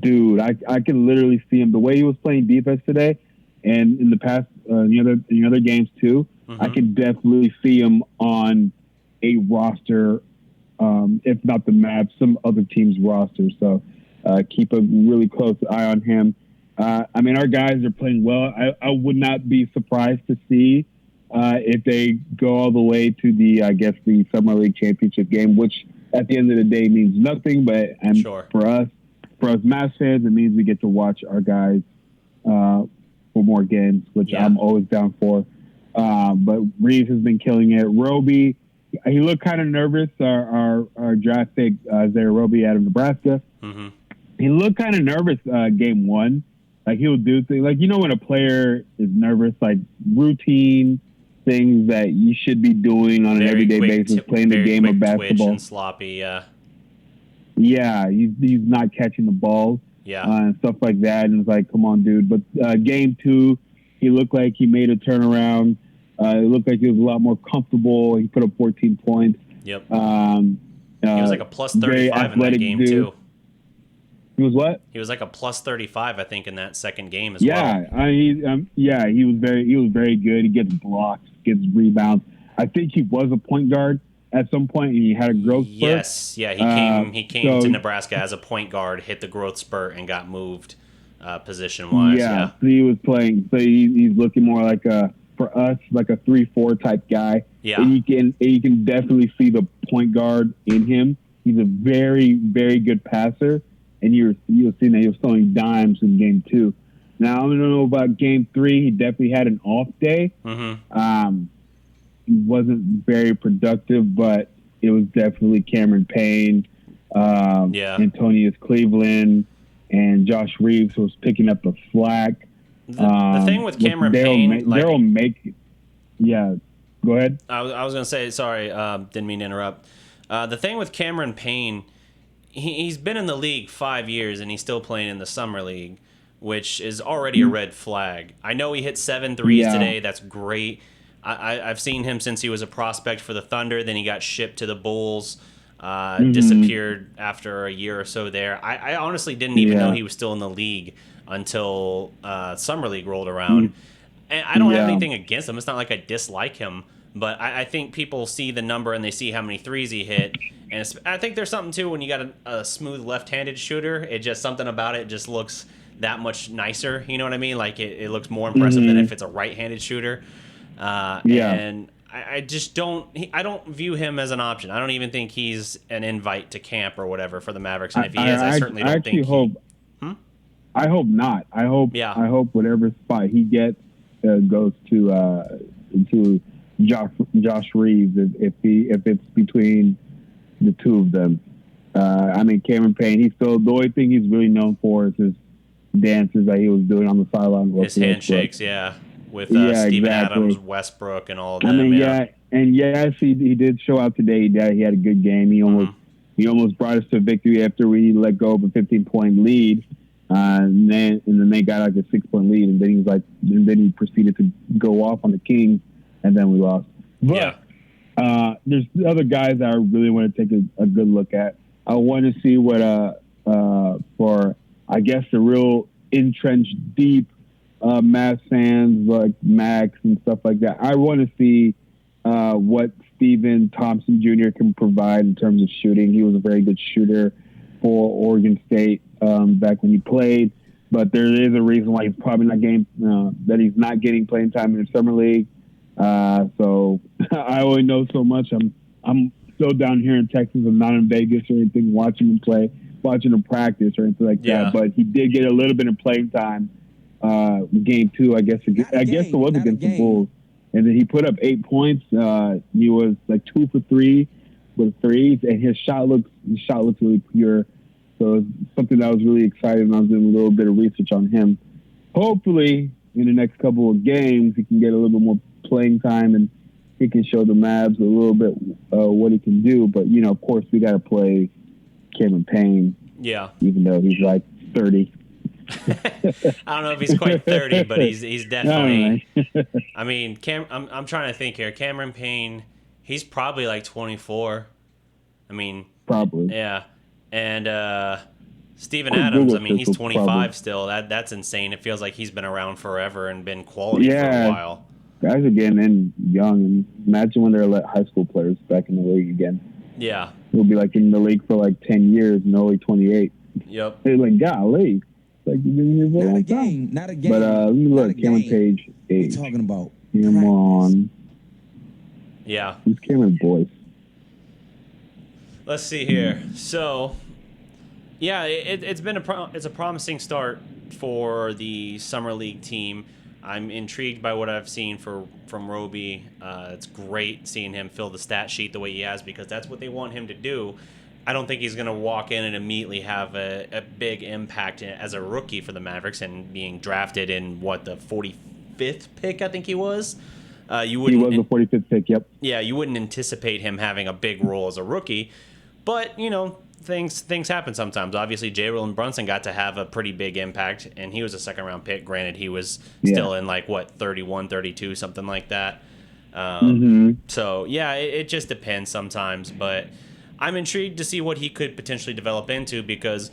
dude. I can literally see him the way he was playing defense today, and in the past in the other games too. I can definitely see him on a roster, if not the Mavs, some other team's roster. So keep a really close eye on him. I mean, our guys are playing well. I would not be surprised to see if they go all the way to the Summer League Championship game, which at the end of the day means nothing. But for us Mavs fans, it means we get to watch our guys for more games, which I'm always down for. But Reeves has been killing it. Roby, he looked kind of nervous. Our draft pick, Isaiah Roby out of Nebraska. He looked kind of nervous game 1. Like he'll do things like, when a player is nervous, like routine things that you should be doing on an everyday basis, playing the game of basketball. And sloppy, yeah, he's not catching the balls, and stuff like that. And it's like, come on, dude. But game 2, he looked like he made a turnaround. It looked like he was a lot more comfortable. He put up 14 points. Yep. He was like a plus 35 in that game too. He was what? He was like a plus 35, I think, in that second game as well. Yeah, he was very good. He gets blocks, gets rebounds. I think he was a point guard at some point, and he had a growth spurt. Yes, yeah, he came to Nebraska as a point guard, hit the growth spurt, and got moved position wise. Yeah, so he was playing. So he's looking more like for us, like a 3-4 type guy. Yeah, and you can definitely see the point guard in him. He's a very, very good passer. And you were seeing that he was throwing dimes in game 2. Now, I don't know about game 3. He definitely had an off day. He wasn't very productive, but it was definitely Cameron Payne, Antonius Cleveland, and Josh Reeves who was picking up the slack. The thing with Cameron Payne... go ahead. I was going to say, sorry, didn't mean to interrupt. The thing with Cameron Payne... He's been in the league 5 years, and he's still playing in the summer league, which is already a red flag. I know he hit 7 threes today. That's great. I've seen him since he was a prospect for the Thunder. Then he got shipped to the Bulls. Disappeared after a year or so there. I honestly didn't even know he was still in the league until Summer League rolled around. And I don't have anything against him. It's not like I dislike him. But I think people see the number and they see how many threes he hit. And I think there's something, too, when you got a smooth left-handed shooter. It just, something about it just looks that much nicer. You know what I mean? Like, it looks more impressive than if it's a right-handed shooter. And I just don't view him as an option. I don't even think he's an invite to camp or whatever for the Mavericks. And if he is, I certainly don't think I hope not. I hope whatever spot he gets goes to Josh Reeves if it's between the two of them. I mean, Cameron Payne, he's still, the only thing he's really known for is his dances that he was doing on the sideline. His handshakes, with Steven Adams, Westbrook, and all of them. I mean, and yes, he did show out today. He had a good game. He almost brought us to victory after we let go of a 15-point lead. And then they got like a 6-point lead, and then he proceeded to go off on the Kings, and then we lost. But there's other guys that I really want to take a good look at. I want to see what for I guess the real entrenched deep Mavs fans like Max and stuff like that. I want to see what Steven Thompson Jr. can provide in terms of shooting. He was a very good shooter for Oregon State back when he played, but there is a reason why he's probably not getting playing time in the summer league. So I only know so much. I'm still down here in Texas. I'm not in Vegas or anything watching him play, watching him practice or anything like that. But he did get a little bit of playing time. Game 2, I guess it was against the Bulls, and then he put up 8 points. He was like 2 for 3 with threes, and his shot looks really pure. So it's something that was really exciting. I was doing a little bit of research on him. Hopefully, in the next couple of games, he can get a little bit more playing time and he can show the Mavs a little bit what he can do. But of course, we got to play Cameron Payne. Yeah, even though he's like 30. I don't know if he's quite 30, but he's definitely. I mean, I'm trying to think here. Cameron Payne, he's probably like 24. I mean, probably. Yeah, and Steven Adams, I mean, he's 25 probably. Still. That's insane. It feels like he's been around forever and been quality for a while. Guys are getting in young, and imagine when they're high school players back in the league again. Yeah, he'll be like in the league for like 10 years and only 28. Yep. They're like, golly. Like you've been here for a long time. Not a game. But let me look. Cameron Page, age. We're talking about Come on. Yeah. Who's Cameron Boyce? Let's see here. So, yeah, it's been it's a promising start for the summer league team. I'm intrigued by what I've seen from Roby. It's great seeing him fill the stat sheet the way he has because that's what they want him to do. I don't think he's going to walk in and immediately have a big impact as a rookie for the Mavericks and being drafted in, the 45th pick, I think he was? He was the 45th pick, yep. Yeah, you wouldn't anticipate him having a big role as a rookie. But, things happen sometimes. Obviously, Jalen Brunson got to have a pretty big impact, and he was a second-round pick. Granted, he was still in, 31, 32, something like that. So, yeah, it just depends sometimes, but I'm intrigued to see what he could potentially develop into because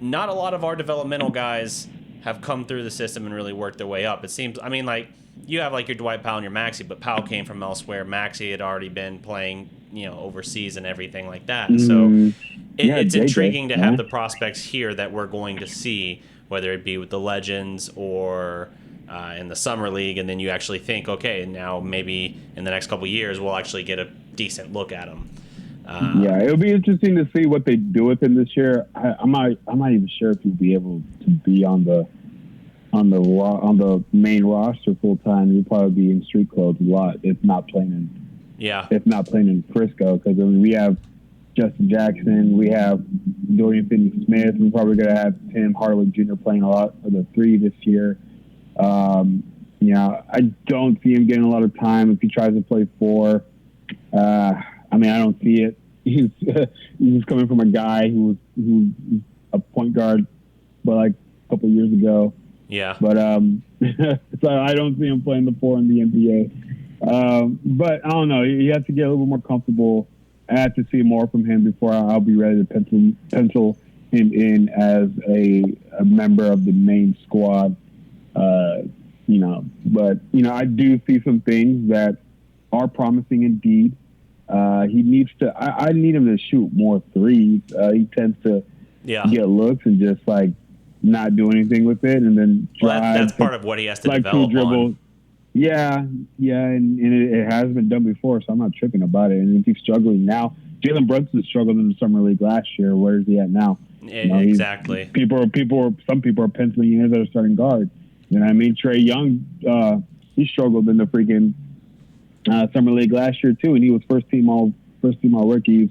not a lot of our developmental guys have come through the system and really worked their way up. It seems, you have your Dwight Powell and your Maxey, but Powell came from elsewhere. Maxey had already been playing, overseas and everything like that. So it's intriguing to have the prospects here that we're going to see, whether it be with the Legends or in the Summer League, and then you actually think, okay, now maybe in the next couple of years we'll actually get a decent look at them. It'll be interesting to see what they do with him this year. I'm not even sure if he'll be able to be on the main roster full time. He'll probably be in street clothes a lot, if not playing in Frisco. Because we have Justin Jackson, we have Dorian Finney-Smith. We're probably going to have Tim Hardaway Jr. playing a lot of the 3 this year. I don't see him getting a lot of time if he tries to play 4. I don't see it. He's coming from a guy who's a point guard, but a couple of years ago. Yeah. But so I don't see him playing the 4 in the NBA. But I don't know. You have to get a little more comfortable. I have to see more from him before I'll be ready to pencil him in as a member of the main squad. But I do see some things that are promising indeed. He needs to. I need him to shoot more threes. He tends to get looks and just like not do anything with it, and then drive. Well, that's part of what he has to like develop two dribbles. on. Yeah, and it has been done before, so I'm not tripping about it. And he keeps struggling now. Jalen Brunson struggled in the summer league last year. Where is he at now? Exactly. Some people are penciling in as a starting guard. You know what I mean? Trey Young, he struggled in the freaking summer league last year too, and he was first team all rookies.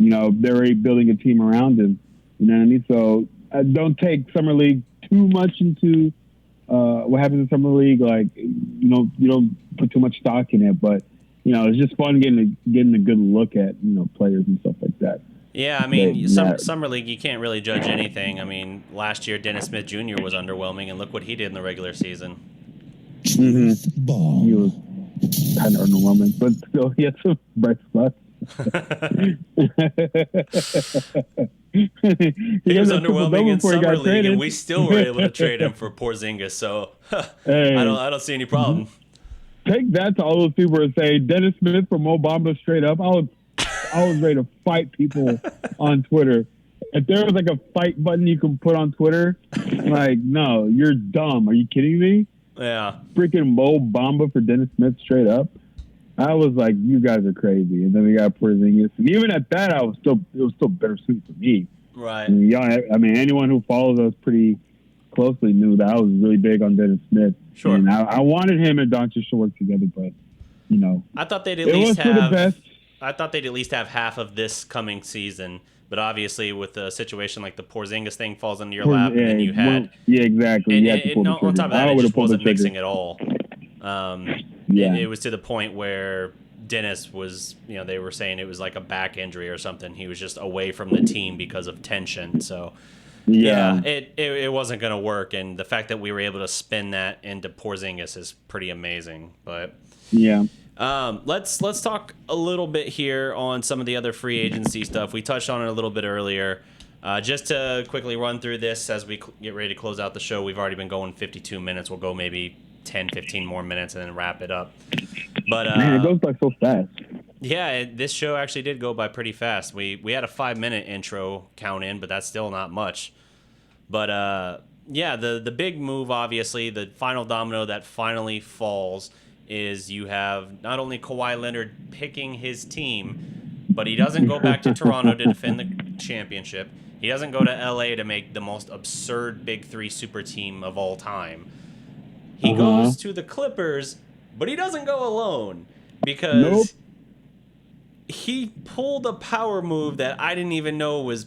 They were building a team around him. You know what I mean? So don't take summer league too much into what happens in summer league. Like you don't put too much stock in it, but it's just fun getting a good look at players and stuff like that. Yeah, I mean, summer league, you can't really judge anything. I mean, last year Dennis Smith Jr. was underwhelming, and look what he did in the regular season. Mm-hmm. He was kind of underwhelming, but still, he had some bright spots. He was underwhelming in summer league, and we still were able to trade him for Porzingis. So hey, I don't see any problem. Take that to all those people who say Dennis Smith from Mo Bamba straight up. I was ready to fight people on Twitter. If there was like a fight button you could put on Twitter, like, no, you're dumb. Are you kidding me? Yeah. Freaking Mo Bamba for Dennis Smith straight up. I was like, you guys are crazy. And then we got Porzingis. And even at that, it was still bittersweet for me. Right. I mean, anyone who follows us pretty closely knew that I was really big on Dennis Smith. Sure. And I wanted him and Doncic to work together, but, I thought they'd at it least was for the best. I thought they'd at least have half of this coming season, but obviously with a situation like the Porzingis thing falls into your lap, and then you had exactly. And on top of that, it just wasn't mixing at all. It was to the point where Dennis was, they were saying it was like a back injury or something. He was just away from the team because of tension. So it wasn't going to work, and the fact that we were able to spin that into Porzingis is pretty amazing. But yeah. Let's talk a little bit here on some of the other free agency stuff. We touched on it a little bit earlier. Just to quickly run through this as we get ready to close out the show. We've already been going 52 minutes. We'll go maybe 10, 15 more minutes and then wrap it up. But man, it goes by so fast. Yeah, this show actually did go by pretty fast. We had a 5-minute intro count in, but that's still not much. But the big move, obviously, the final domino that finally falls is you have not only Kawhi Leonard picking his team, but he doesn't go back to Toronto to defend the championship. He doesn't go to LA to make the most absurd Big Three super team of all time. He goes to the Clippers, but he doesn't go alone because he pulled a power move that I didn't even know was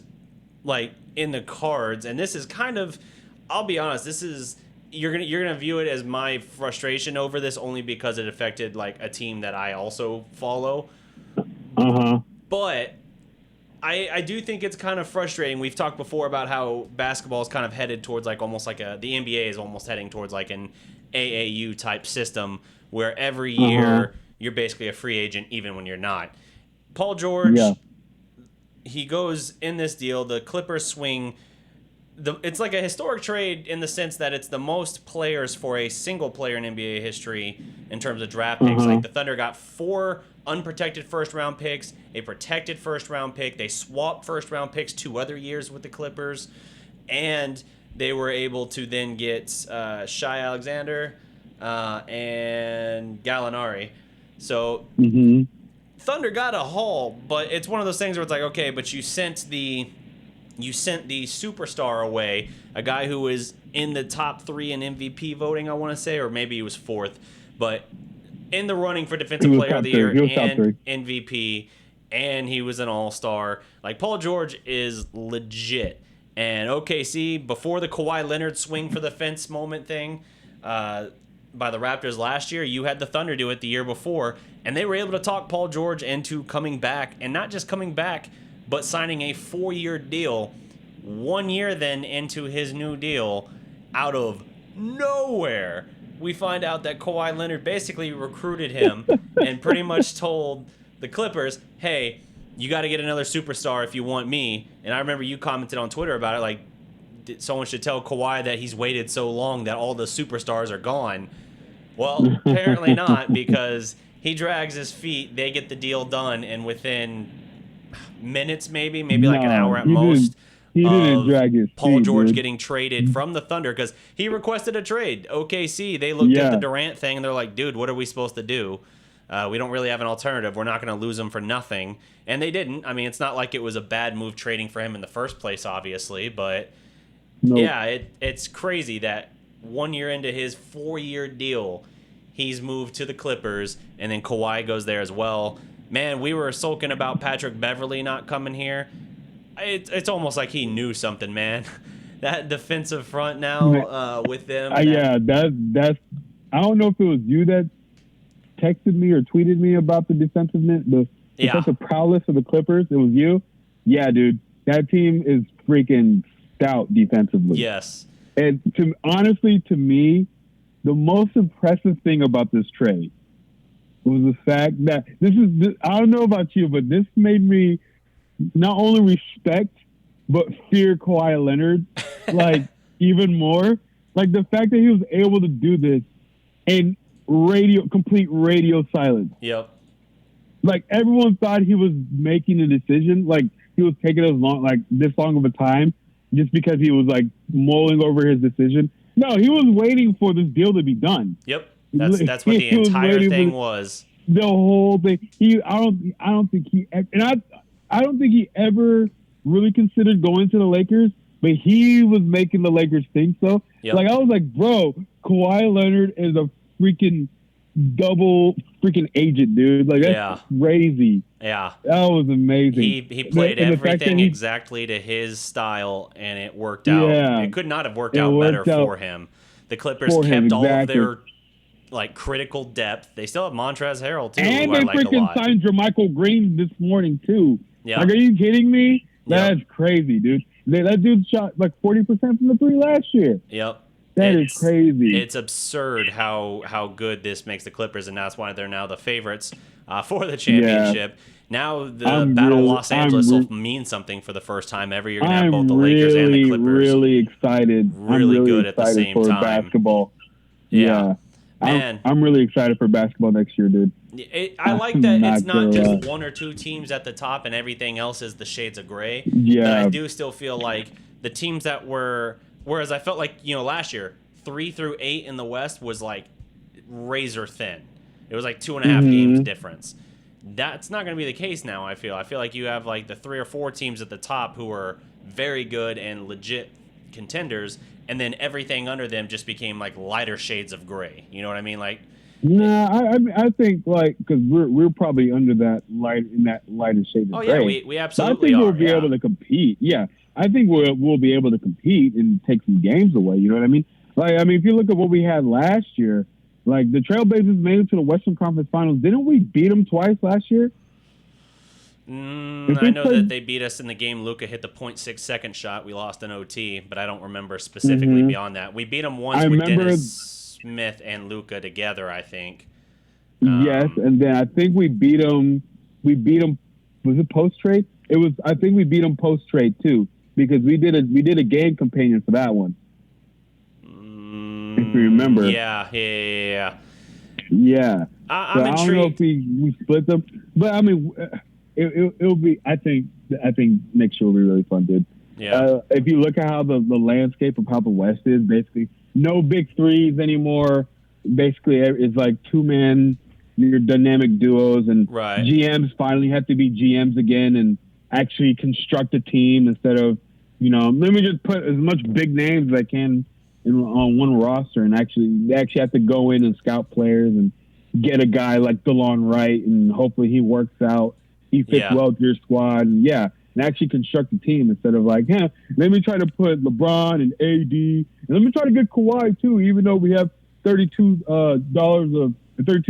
like in the cards. And this is kind of, I'll be honest, this is, you're gonna view it as my frustration over this only because it affected like a team that I also follow. But I do think it's kind of frustrating. We've talked before about how basketball is kind of headed towards like almost like the NBA is almost heading towards like an AAU type system where every year you're basically a free agent even when you're not. Paul George, he goes in this deal. The Clippers swing. It's like a historic trade in the sense that it's the most players for a single player in NBA history in terms of draft picks. Like the Thunder got 4 unprotected first-round picks, a protected first-round pick. They swapped first-round picks 2 other years with the Clippers, and they were able to then get Shai Alexander and Gallinari. So Thunder got a haul, but it's one of those things where it's like, okay, but you sent the superstar away, a guy who was in the top 3 in MVP voting, I want to say, or maybe he was 4th, but in the running for Defensive Player of the Year and MVP, and he was an all-star. Like, Paul George is legit. And OKC, before the Kawhi Leonard swing for the fence moment thing by the Raptors last year, you had the Thunder do it the year before, and they were able to talk Paul George into coming back, and not just coming back, but signing a 4-year deal 1 year then into his new deal out of nowhere. we find out that Kawhi Leonard basically recruited him and pretty much told the Clippers, hey, you got to get another superstar if you want me. And I remember you commented on Twitter about it, like, someone should tell Kawhi that he's waited so long that all the superstars are gone. Well, apparently not, because he drags his feet, they get the deal done, and within minutes maybe like an hour at most, he didn't drag his Paul feet, George dude. getting traded from the Thunder, because he requested a trade. OKC, they looked at the Durant thing, and they're like, dude, what are we supposed to do? We don't really have an alternative. We're not going to lose him for nothing. And they didn't. I mean, it's not like it was a bad move trading for him in the first place, obviously, but Nope. yeah, it's crazy that 1 year into his 4-year deal, he's moved to the Clippers, and then Kawhi goes there as well. Man, we were sulking about Patrick Beverley not coming here. It's almost like he knew something, man. That defensive front now with them. Yeah, that's. I don't know if it was you that texted me or tweeted me about the defensive prowess of the Clippers. It was you. Yeah, dude, that team is freaking stout defensively. Yes. And honestly, to me, the most impressive thing about this trade was the fact that I don't know about you, but this made me not only respect but fear Kawhi Leonard like even more. Like the fact that he was able to do this in complete radio silence. Yep. Like everyone thought he was making a decision, like he was taking this long of a time just because he was like mulling over his decision. No, he was waiting for this deal to be done. Yep. That's what the entire thing was. The whole thing. I don't think he ever really considered going to the Lakers, but he was making the Lakers think so. Yep. Like I was like, bro, Kawhi Leonard is a freaking double freaking agent, dude. Like that's crazy. Yeah. That was amazing. He played everything exactly to his style, and it worked out. Yeah. It could not have worked out better for him. The Clippers kept all of their like critical depth. They still have Montrezl Harrell too, and who I they liked a freaking lot. signed JaMychal Green this morning too. Yeah. Like, are you kidding me? That's crazy, dude. That dude shot like 40% from the three last year. Yep. That is crazy. It's absurd how good this makes the Clippers, and that's why they're now the favorites for the championship. Yeah. Now the Battle of Los Angeles will mean something for the first time ever. You're going to have both the Lakers and the Clippers. I'm really excited. Really good at the same time. Basketball. Yeah. Man. I'm really excited for basketball next year, dude. I like that it's not just one or two teams at the top and everything else is the shades of gray. Yeah. But I do still feel like the teams that were... Whereas I felt like, last year, 3 through 8 in the West was like razor thin. It was like 2.5 games difference. That's not going to be the case now, I feel. I feel like you have like the 3 or 4 teams at the top who are very good and legit contenders, and then everything under them just became like lighter shades of gray. You know what I mean? Like, I think like because we're probably under that lighter shade of gray. Oh yeah, we absolutely I think are. We'll be able to compete. Yeah, I think we'll be able to compete and take some games away. You know what I mean? Like, if you look at what we had last year, like the Trailblazers made it to the Western Conference Finals. Didn't we beat them twice last year? I know that they beat us in the game. Luka hit the 0.6 second shot. We lost in OT, but I don't remember specifically beyond that. We beat them once with Dennis Smith and Luka together, I think. Yes, and then I think we beat them. Was it post trade? It was. I think we beat them post trade too because we did a game companion for that one. If you remember. Yeah. Yeah. I'm intrigued. I don't know if we split them, but I mean, it'll be. I think next year will be really fun, dude. Yeah. If you look at how the landscape of how the West is, basically no big threes anymore. Basically, it's like 2-man, your dynamic duos, and GMs finally have to be GMs again and actually construct a team instead of let me just put as much big names as I can on one roster, and they actually have to go in and scout players and get a guy like DeLon Wright, and hopefully he works out. He fits well to your squad, and actually construct a team instead of like, let me try to put LeBron and AD, and let me try to get Kawhi too, even though we have $32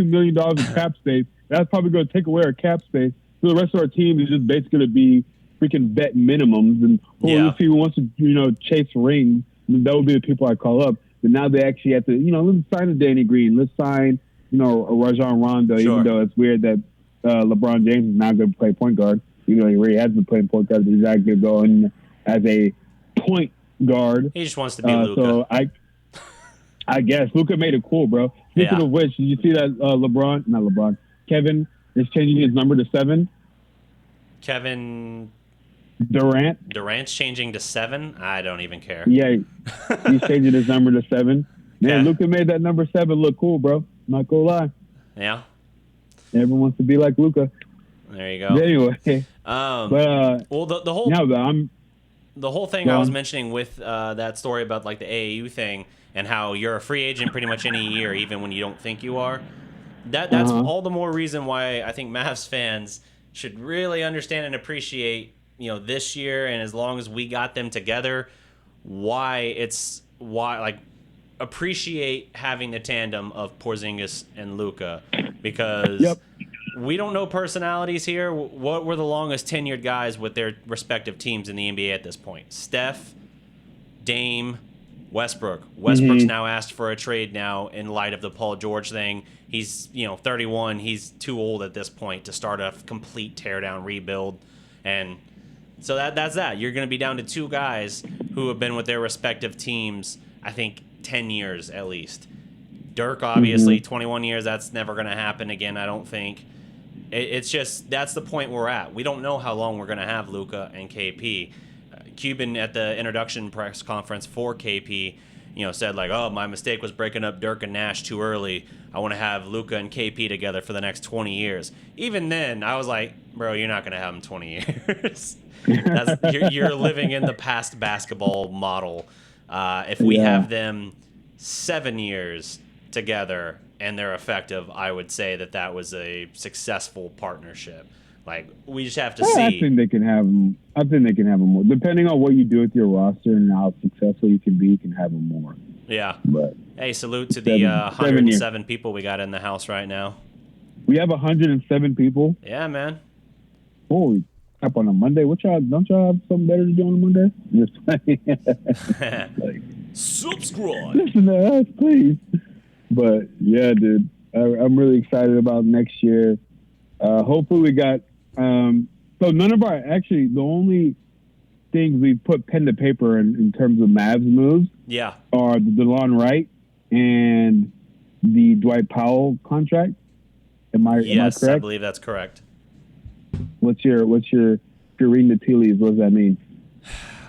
million of cap space. That's probably going to take away our cap space. So the rest of our team is just basically going to be freaking vet minimums, and we'll see who wants to chase rings. That would be the people I call up. But now they actually have to, let's sign a Danny Green. Let's sign, a Rajon Rondo, Sure. even though it's weird that LeBron James is not going to play point guard, even though he already has been playing point guard, but he's not going to go in as a point guard. He just wants to be Luka. So I guess Luka made it cool, bro. Speaking of which, did you see that Kevin is changing his number to 7? Kevin Durant's changing to 7? I don't even care. Yeah, he's changing his number to 7. Man, Yeah. Luka made that number 7 look cool, bro. Not gonna lie. Yeah. Everyone wants to be like Luka. There you go. Anyway, Well, the whole the whole thing I was mentioning with that story about like the AAU thing and how you're a free agent pretty much any year, even when you don't think you are. That's all the more reason why I think Mavs fans should really understand and appreciate, this year, and as long as we got them together, appreciate having the tandem of Porzingis and Luka, because we don't know personalities here. What were the longest tenured guys with their respective teams in the NBA at this point? Steph, Dame, Westbrook. Westbrook's now asked for a trade now in light of the Paul George thing. He's 31. He's too old at this point to start a complete teardown rebuild, and so that's that. You're going to be down to 2 guys who have been with their respective teams, I think, 10 years at least. Dirk, obviously, 21 years. That's never going to happen again, I don't think. It's just that's the point we're at. We don't know how long we're going to have Luka and KP. Cuban at the introduction press conference for KP, said like, "Oh, my mistake was breaking up Dirk and Nash too early. I want to have Luka and KP together for the next 20 years." Even then, I was like, "Bro, you're not going to have them 20 years. You're living in the past basketball model. If we have them 7 years together and they're effective, I would say that was a successful partnership. Like, we just have to see. I think they can have them. I think they can have them more. Depending on what you do with your roster and how successful you can be, you can have them more. Yeah. But hey, salute to the 107 people we got in the house right now. We have 107 people. Yeah, man. Holy crap! On a Monday, don't y'all have something better to do on a Monday? Just like, subscribe. Listen to us, please. But yeah, dude, I'm really excited about next year. Hopefully, we got. So none of the only things we put pen to paper in terms of Mavs moves, are the DeLon Wright and the Dwight Powell contract. Am I correct? I believe that's correct. What's your if you're reading the tea leaves, what does that mean?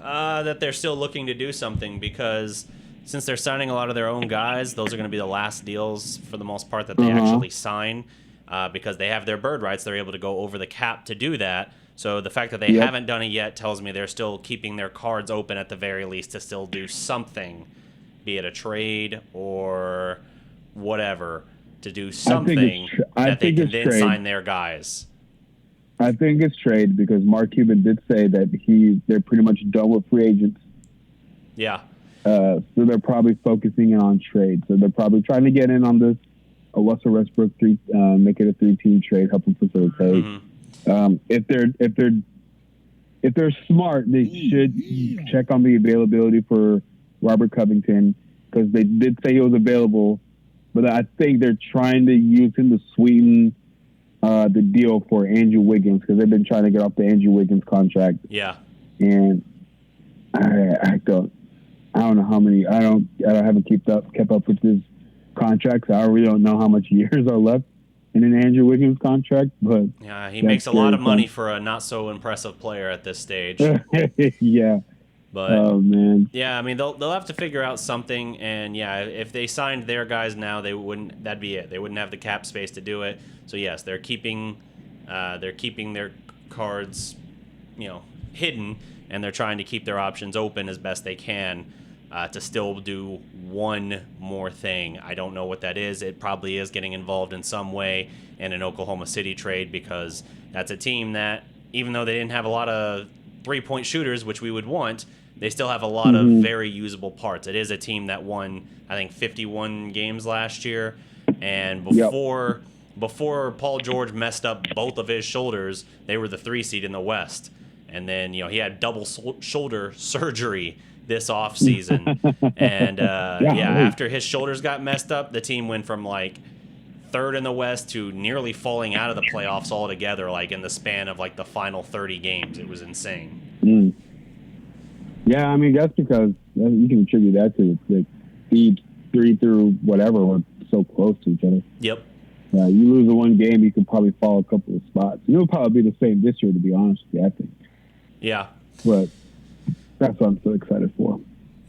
That they're still looking to do something, because since they're signing a lot of their own guys, those are going to be the last deals for the most part that they actually sign, because they have their bird rights. They're able to go over the cap to do that. So the fact that they haven't done it yet tells me they're still keeping their cards open at the very least to still do something, be it a trade or whatever, to do something that they can then sign their guys. I think it's trade, because Mark Cuban did say that they're pretty much done with free agents. Yeah. So they're probably focusing in on trade. So they're probably trying to get in on this Russell Westbrook make it a 3-team trade, help them facilitate. If they're smart, they should check on the availability for Robert Covington, because they did say he was available, but I think they're trying to use him to sweeten the deal for Andrew Wiggins, because they've been trying to get off the Andrew Wiggins contract. Yeah. And I don't know how many. I haven't kept up with his contracts. I really don't know how much years are left in an Andrew Wiggins contract, but yeah, he makes a lot of money for a not so impressive player at this stage. Yeah. But oh man. Yeah, I mean they'll have to figure out something, and yeah, if they signed their guys now, that'd be it. They wouldn't have the cap space to do it. So yes, they're keeping their cards, hidden, and they're trying to keep their options open as best they can, to still do one more thing. I don't know what that is. It probably is getting involved in some way in an Oklahoma City trade, because that's a team that, even though they didn't have a lot of three-point shooters, which we would want, they still have a lot of very usable parts. It is a team that won, I think, 51 games last year, and before Paul George messed up both of his shoulders, they were the 3 seed in the West. And then, he had double shoulder surgery this off season. And Yeah, yeah, hey. after his shoulders got messed up, the team went from like third in the West to nearly falling out of the playoffs altogether, like in the span of like the final 30 games. It was insane. Mm. Yeah, I mean that's because you can attribute that to the seed 3 through whatever were so close to each other. Yep. You lose the one game, you can probably fall a couple of spots. It'll probably be the same this year, to be honest with you, I think. Yeah. But that's what I'm so excited for.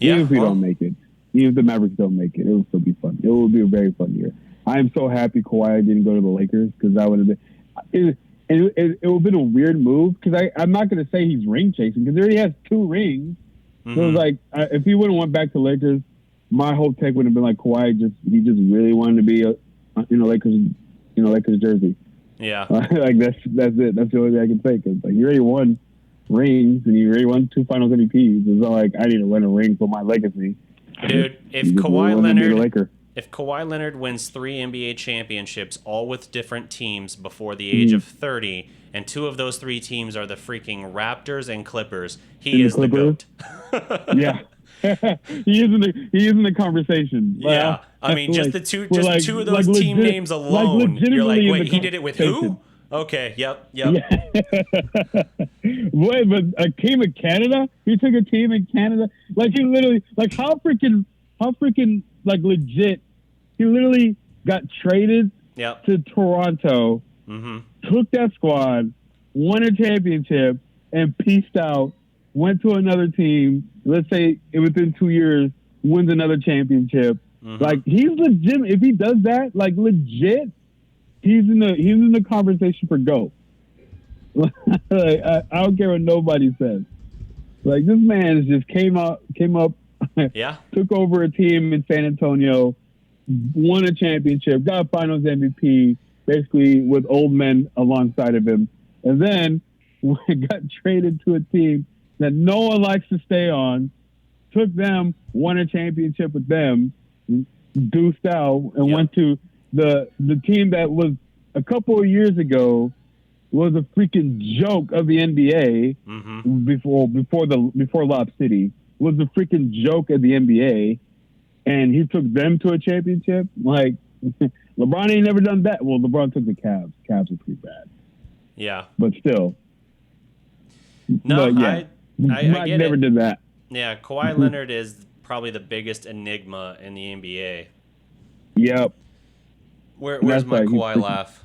Yeah, Even if we well- don't make it, even if the Mavericks don't make it, it will still be fun. It will be a very fun year. I am so happy Kawhi didn't go to the Lakers because that would have been it would have been a weird move because I'm not going to say he's ring chasing because he already has 2 rings. So it was like if he would have went back to Lakers, my whole take would have been like Kawhi he just really wanted to be Lakers jersey. Yeah. Like that's it. That's the only thing I can say because like you already won rings and you already won 2 Finals MVPs. It's not like I need to win a ring for my legacy. Dude, if You just really wanted to be the Laker. If Kawhi Leonard wins 3 NBA championships, all with different teams before the age of 30, and 2 of those 3 teams are the freaking Raptors and Clippers, he is the GOAT. Yeah. he is in the conversation. Yeah. I mean, just like, the two we're just two of those team names alone. You're like, wait, he did it with who? Okay, yep. Yeah. Wait, but a team in Canada? He took a team in Canada? Like he literally like how freaking like legit he literally got traded Yep. to Toronto, took that squad, won a championship, and pieced out, went to another team, let's say within 2 years, wins another championship. Like he's legit. If he does that, like legit, he's in the conversation for GOAT. Like, I don't care what nobody says. Like this man just came up, Yeah. took over a team in San Antonio, won a championship, got Finals MVP, basically with old men alongside of him, and then got traded to a team that no one likes to stay on. Took them, won a championship with them, deuced out, and went to the team that was a couple of years ago was a freaking joke of the NBA before Lob City was a freaking joke of the NBA, and he took them to a championship. Like LeBron ain't never done that. Well, LeBron took the Cavs. Cavs are pretty bad, Yeah. but still. No, but yeah, I Mike get never it. did that. Yeah, Kawhi Leonard is probably the biggest enigma in the NBA. Yep. Where's That's my like he's Kawhi freaking- laugh?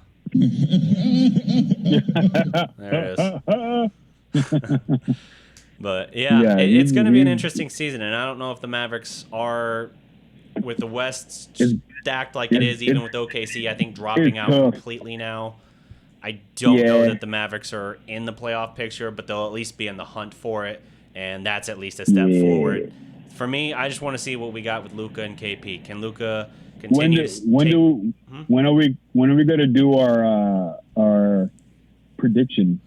There it is. But yeah, Yeah, it's going to be an you- interesting season, and I don't know if the Mavericks are, with the West It's- stacked like it is, even with OKC, I think dropping it's out tough. completely now. I don't know Yeah. that the Mavericks are in the playoff picture, but they'll at least be in the hunt for it, and that's at least a step Yeah. forward. For me, I just want to see what we got with Luka and KP. Can Luka When continue to take... when are we going to do our prediction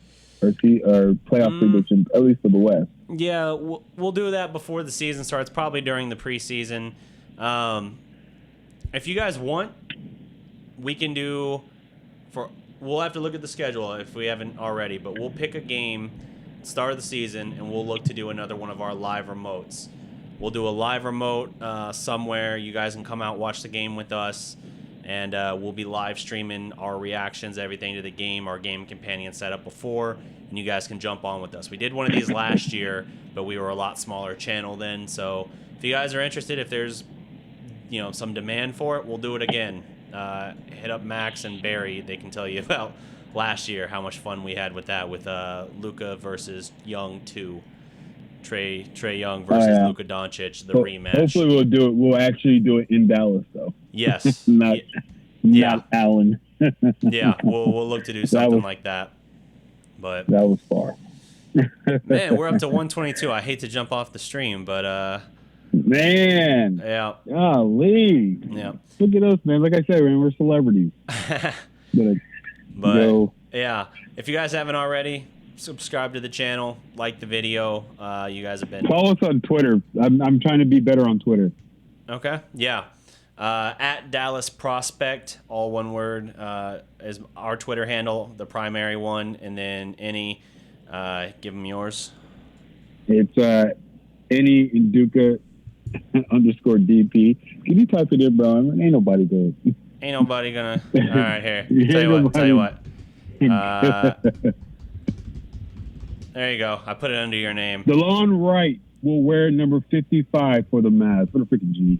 or playoff predictions, at least for the West? Yeah, we'll do that before the season starts, probably during the preseason. If you guys want, we can do we'll have to look at the schedule if we haven't already, but we'll pick a game, start of the season, and we'll look to do another one of our live remotes. We'll do a live remote somewhere. You guys can come out, watch the game with us, and we'll be live streaming our reactions, everything to the game, our game companion setup before, and you guys can jump on with us. We did one of these last year, but we were a lot smaller channel then. So if you guys are interested, if there's some demand for it, we'll do it again. Hit up Max and Barry. They can tell you about last year, how much fun we had with that, with Luka versus Young 2. Trey Young versus Luka Doncic, the rematch. Hopefully we'll do it. We'll actually do it in Dallas, though. Yes. not Allen. Yeah, we'll look to do something like that. But that was far. man, we're up to 122. I hate to jump off the stream, but man, yeah, golly, yeah. Look at us, man. Like I said, man, we're celebrities. But yeah, if you guys haven't already, subscribe to the channel, like the video. You guys have been follow us on Twitter. I'm trying to be better on Twitter. Okay, yeah. At Dallas Prospect, all one word, is our Twitter handle, the primary one, and then give them yours. It's Any Duca underscore DP. Can you type it in, bro? Ain't nobody good. Ain't nobody gonna. All right, here. Ain't Tell you what. nobody- There you go. I put it under your name. DeLon Wright will wear number 55 for the Mavs. What a freaking G.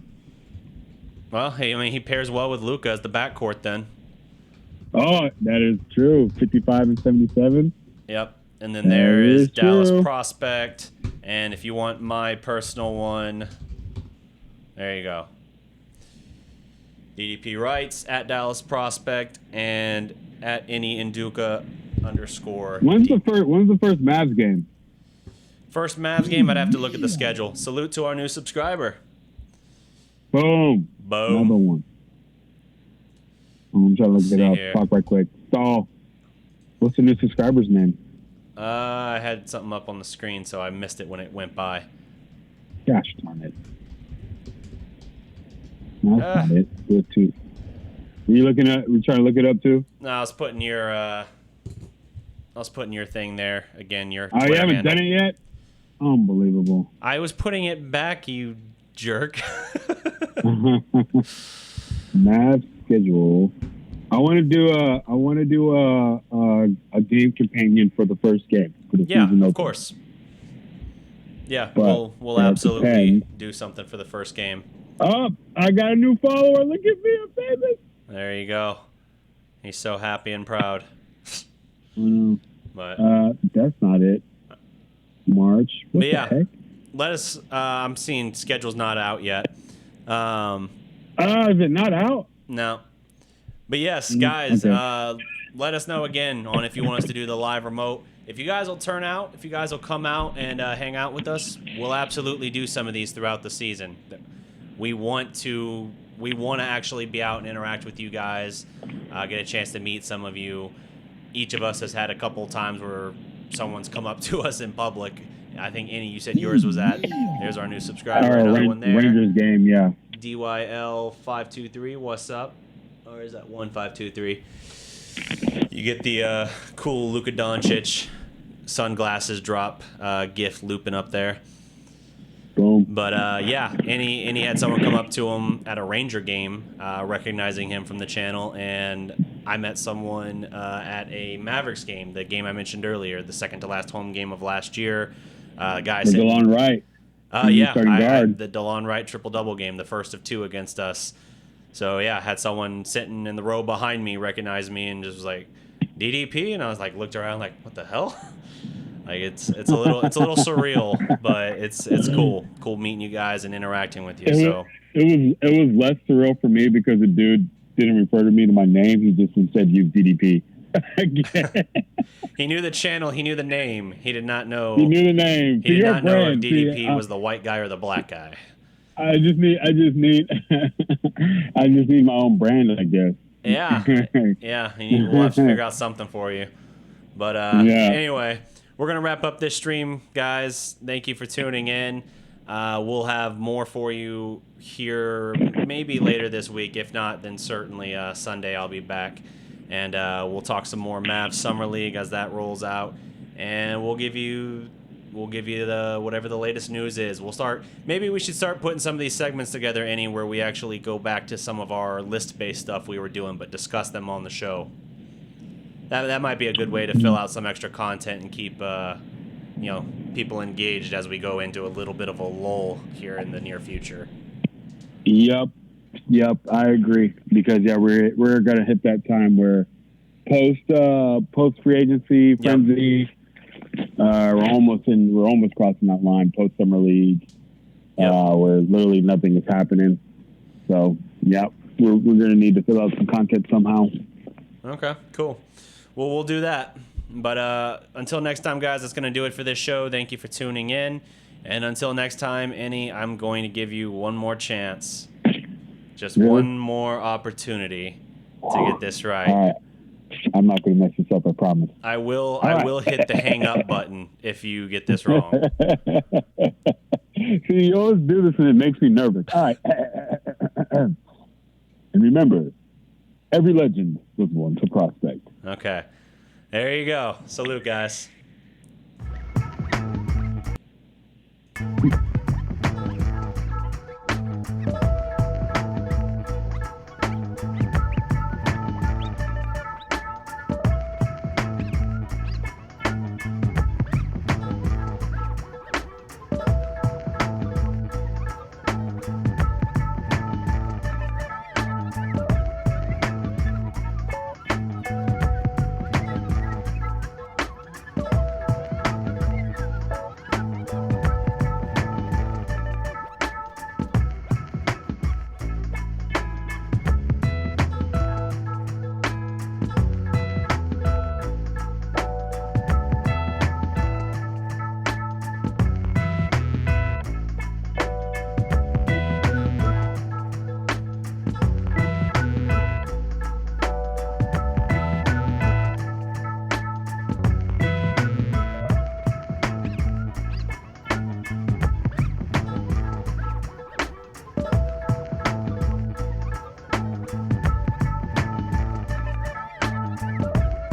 Well, hey, I mean, he pairs well with Luka as the backcourt then. Oh, that is true. 55 and 77. Yep. And then there That is is Dallas true. Prospect. And if you want my personal one, there you go. DDP Wrights at Dallas Prospect and at any Induka underscore. When's the first Mavs game? First Mavs game, I'd have to look at the schedule. Salute to our new subscriber. Boom. Boom. Another one. I'm trying to look See it up. here. Talk right quick. Saul. What's the new subscriber's name? I had something up on the screen, so I missed it when it went by. Gosh darn it. No, that's not it. Do it too. Were you trying to look it up too? No, I was putting your thing there again. Your Oh, you Twitter haven't handle. done it yet? Unbelievable. I was putting it back, you jerk. Mavs schedule. I want to do a game companion for the first game for the Yeah, season of opener. course. Yeah, But we'll it absolutely depends. do something for the first game. Oh, I got a new follower. Look at me, I'm famous. There you go. He's so happy and proud. But That's not it. March. What But yeah. the heck? let us. I'm seeing schedule's not out yet. Is it not out? No. But yes, guys, okay. let us know again on if you want us to do the live remote. If you guys will turn out, if you guys will come out and hang out with us, we'll absolutely do some of these throughout the season. We want to actually be out and interact with you guys, get a chance to meet some of you. Each of us has had a couple times where someone's come up to us in public. I think, Annie, you said yours was at. There's our new subscriber, another one there. Rangers game, yeah. DYL523, what's up? Or is that 1523? You get the cool Luka Doncic sunglasses drop GIF looping up there. Boom. But yeah, Annie had someone come up to him at a Ranger game, recognizing him from the channel, and I met someone at a Mavericks game, the game I mentioned earlier, the second to last home game of last year. Guy The said, DeLon Wright. yeah, starting I guard. had the DeLon Wright triple-double game, the first of two against us. So yeah, had someone sitting in the row behind me recognize me and just was like, DDP, and I was like, looked around like, what the hell? Like it's a little surreal, but it's cool meeting you guys and interacting with you. So It was less surreal for me because the dude didn't refer to me to my name. He just instead used DDP. he knew the channel, he knew the name. He did not know. He knew the name. He did You're not a know if friend. DDP See, was the white guy or the black guy. I just need I just need my own brand, I guess. Yeah, yeah. We'll have to figure out something for you. But anyway, we're gonna wrap up this stream, guys. Thank you for tuning in. We'll have more for you here, maybe later this week. If not, then certainly Sunday I'll be back, and we'll talk some more Mavs Summer League as that rolls out, and we'll give you the whatever the latest news is. Maybe we should start putting some of these segments together, where we actually go back to some of our list-based stuff we were doing, but discuss them on the show. That might be a good way to fill out some extra content and keep people engaged as we go into a little bit of a lull here in the near future. Yep, I agree because we're gonna hit that time where post free agency frenzy. We're almost crossing that line post summer league, where literally nothing is happening. So we're gonna need to fill out some content somehow. Okay, cool. Well, we'll do that. But until next time, guys, that's going to do it for this show. Thank you for tuning in. And until next time, Annie, I'm going to give you one more chance. Just one more opportunity to get this right. All right. I'm not going to mess this up, I promise. I will hit the hang up button if you get this wrong. See, you always do this and it makes me nervous. All right. And remember, every legend was once a prospect. Okay. There you go. Salute, guys.